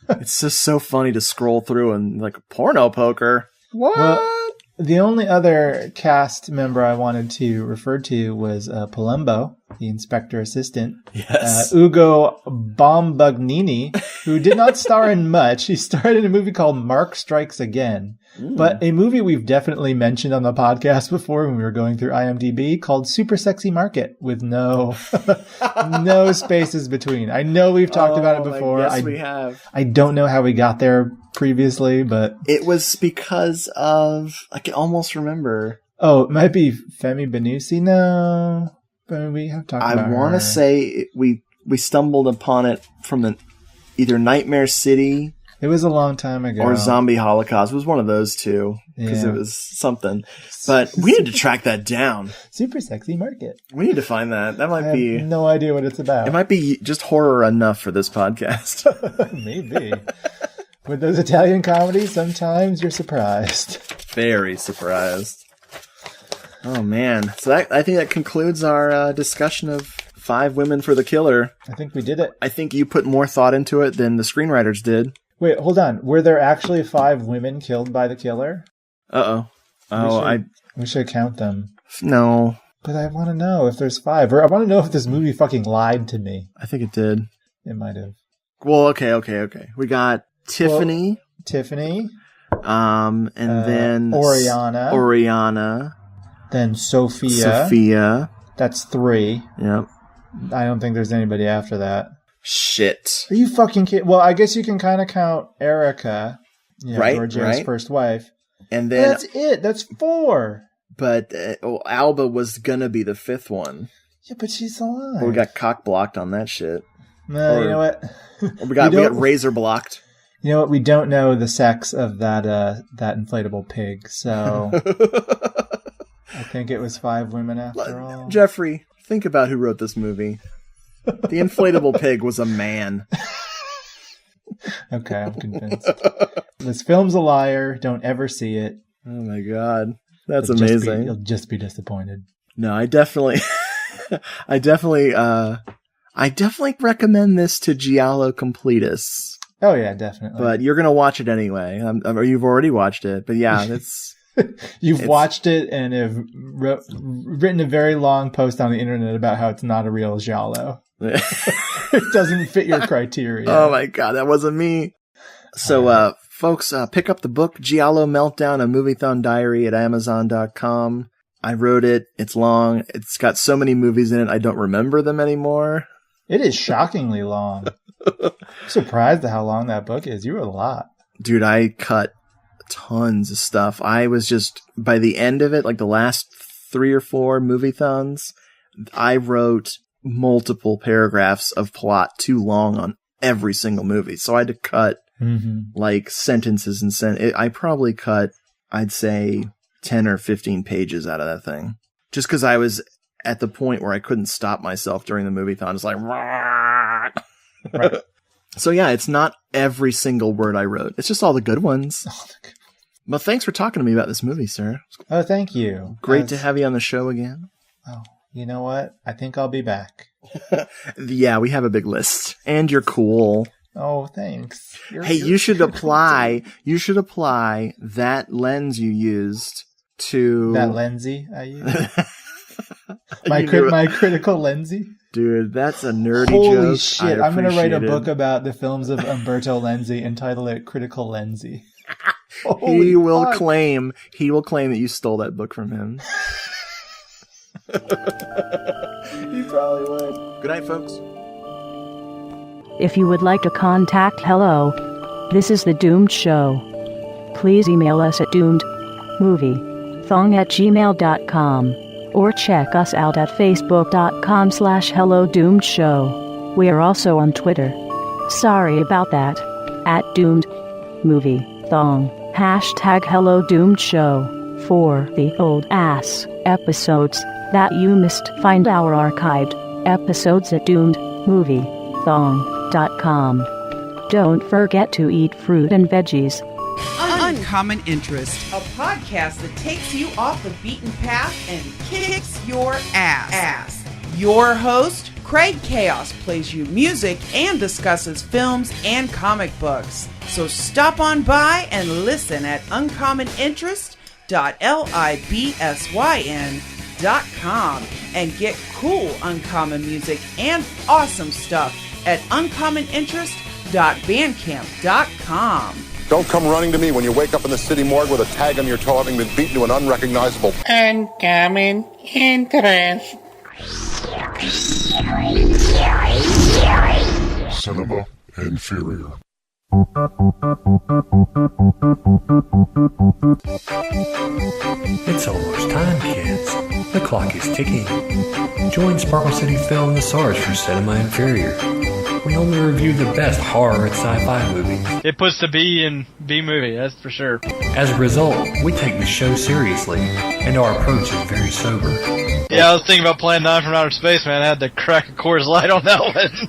it's just so funny to scroll through and, like, Porno Poker? What? Well, the only other cast member I wanted to refer to was Palumbo, the inspector assistant. Yes. Ugo Bombagnini, who did not star in much. He starred in a movie called Mark Strikes Again. But a movie we've definitely mentioned on the podcast before when we were going through IMDb called Super Sexy Market with no no spaces between. I know we've talked about it before. Yes, we have. I don't know how we got there previously, but It was because of... I can almost remember. oh, it might be Femi Benusi. No, but we have talked about I want her. to say we stumbled upon it from either Nightmare City It was a long time ago. or Zombie Holocaust. It was one of those two because Yeah. it was something. But we need to track that down. Super Sexy Market. We need to find that. That I might be... have no idea what it's about. It might be just horror enough for this podcast. Maybe. With those Italian comedies, sometimes you're surprised. Very surprised. Oh, man. So I think that concludes our discussion of 5 Women for the Killer. I think we did it. I think you put more thought into it than the screenwriters did. Wait, hold on. Were there actually 5 women killed by the killer? Uh-oh. Oh, We should count them. No. But I want to know if there's 5. Or I want to know if this movie fucking lied to me. I think it did. It might have. Well, okay. We got Tiffany. Tiffany. And then... Oriana. Then Sophia. That's 3. Yep. I don't think there's anybody after that. Shit. Are you fucking kidding? Well, I guess you can kind of count Erica. Yeah, Right, Georgia's right. first wife. And then... That's it. That's 4. But Alba was gonna be the 5th one. Yeah, but she's alive. But we got cock blocked on that shit. No, you know what? We got razor blocked. You know what? We don't know the sex of that inflatable pig, so I think it was 5 women after all. Jeffrey, think about who wrote this movie. The inflatable pig was a man. Okay, I'm convinced. This film's a liar. Don't ever see it. Oh my god. That's You'll amazing. You'll just be disappointed. No, I definitely I definitely recommend this to Giallo completists. Oh yeah, definitely. But you're going to watch it anyway. Or you've already watched it. But yeah, it's You've watched it and have written a very long post on the internet about how it's not a real Giallo. It doesn't fit your criteria. Oh my god, that wasn't me. So, folks, pick up the book Giallo Meltdown, a Moviethon Diary at Amazon.com. I wrote it. It's long. It's got so many movies in it, I don't remember them anymore. It is shockingly long. I'm surprised at how long that book is. You wrote a lot. Dude, I cut tons of stuff. I was just, by the end of it, like the last 3 or 4 Moviethons, I wrote multiple paragraphs of plot too long on every single movie. So I had to cut like sentences and I probably cut, I'd say 10 or 15 pages out of that thing. Just because I was at the point where I couldn't stop myself during the Moviethon. It's like, right. So yeah, it's not every single word I wrote. It's just all the good ones. Well, thanks for talking to me about this movie, sir. Oh, thank you. Great to have you on the show again. Oh, you know what? I think I'll be back. Yeah, we have a big list. And you're cool. Oh, thanks. You should apply that lens you used to... That lensy I used? my critical lensy? Dude, that's a nerdy joke. Holy shit, I'm going to write a book about the films of Umberto Lenzi and title it Critical Lenzi. He will claim that you stole that book from him. He probably would. Good night, folks. If you would like to contact Hello, this is The Doomed Show. Please email us at doomedmoviethong@gmail.com or check us out at facebook.com/HelloDoomedShow. We are also on Twitter. Sorry about that. @DoomedMovieThong. #HelloDoomedShow. For the old ass episodes that you missed, find our archived episodes at doomedmoviethong.com. Don't forget to eat fruit and veggies. Uncommon Interest, a podcast that takes you off the beaten path and kicks your ass. Your host, Craig Chaos, plays you music and discusses films and comic books. So stop on by and listen at uncommonInterest.libsyn.com and get cool uncommon music and awesome stuff at uncommoninterest.bandcamp.com. Don't come running to me when you wake up in the city morgue with a tag on your toe having been beaten to an unrecognizable... Uncommon Interest. Cinema Inferior. It's almost time, kids. The clock is ticking. Join Sparkle City Film The Sarge for Cinema Inferior. We only review the best horror and sci-fi movies. It puts the B in B-movie, that's for sure. As a result, we take the show seriously, and our approach is very sober. Yeah, I was thinking about playing Nine from Outer Space, man. I had to crack a Coors Light on that one.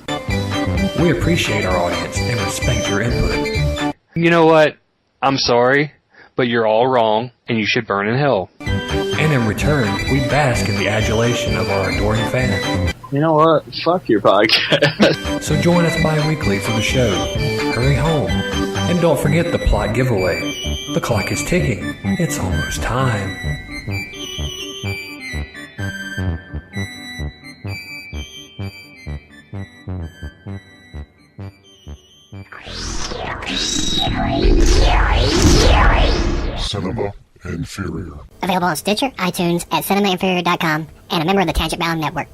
We appreciate our audience and respect your input. You know what? I'm sorry, but you're all wrong, and you should burn in hell. And in return, we bask in the adulation of our adoring fans. You know what? Fuck your podcast. So join us bi-weekly for the show. Hurry home. And don't forget the plot giveaway. The clock is ticking. It's almost time. Cinema Inferior. Available on Stitcher, iTunes, at cinemainferior.com, and a member of the Tangent Bound Network.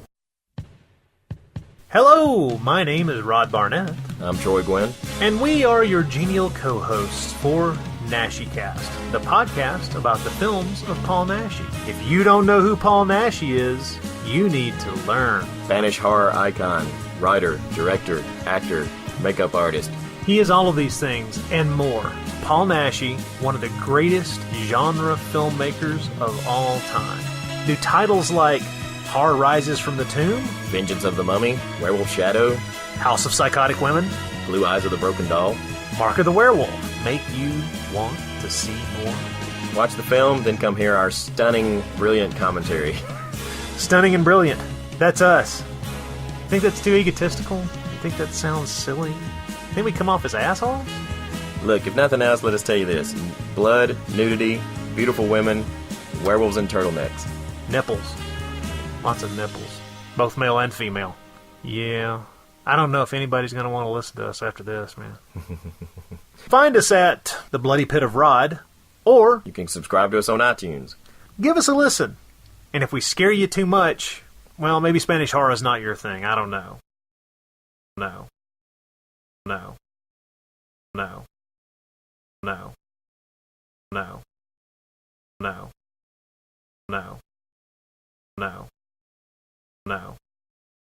Hello, my name is Rod Barnett. I'm Troy Gwynn. And we are your genial co-hosts for NashyCast, the podcast about the films of Paul Naschy. If you don't know who Paul Naschy is, you need to learn. Spanish horror icon, writer, director, actor, makeup artist. He is all of these things and more. Paul Naschy, one of the greatest genre filmmakers of all time. New titles like Horror Rises from the Tomb, Vengeance of the Mummy, Werewolf Shadow, House of Psychotic Women, Blue Eyes of the Broken Doll, Mark of the Werewolf make you want to see more? Watch the film, then come hear our stunning, brilliant commentary. Stunning and brilliant. That's us. Think that's too egotistical? Think that sounds silly? Think we come off as assholes? Look, if nothing else, let us tell you this. Blood, nudity, beautiful women, werewolves and turtlenecks. Nipples. Lots of nipples. Both male and female. Yeah. I don't know if anybody's going to want to listen to us after this, man. Find us at The Bloody Pit of Rod, or you can subscribe to us on iTunes. Give us a listen. And if we scare you too much, well, maybe Spanish horror is not your thing. I don't know. No. No. No. No. No. No. No. No. No.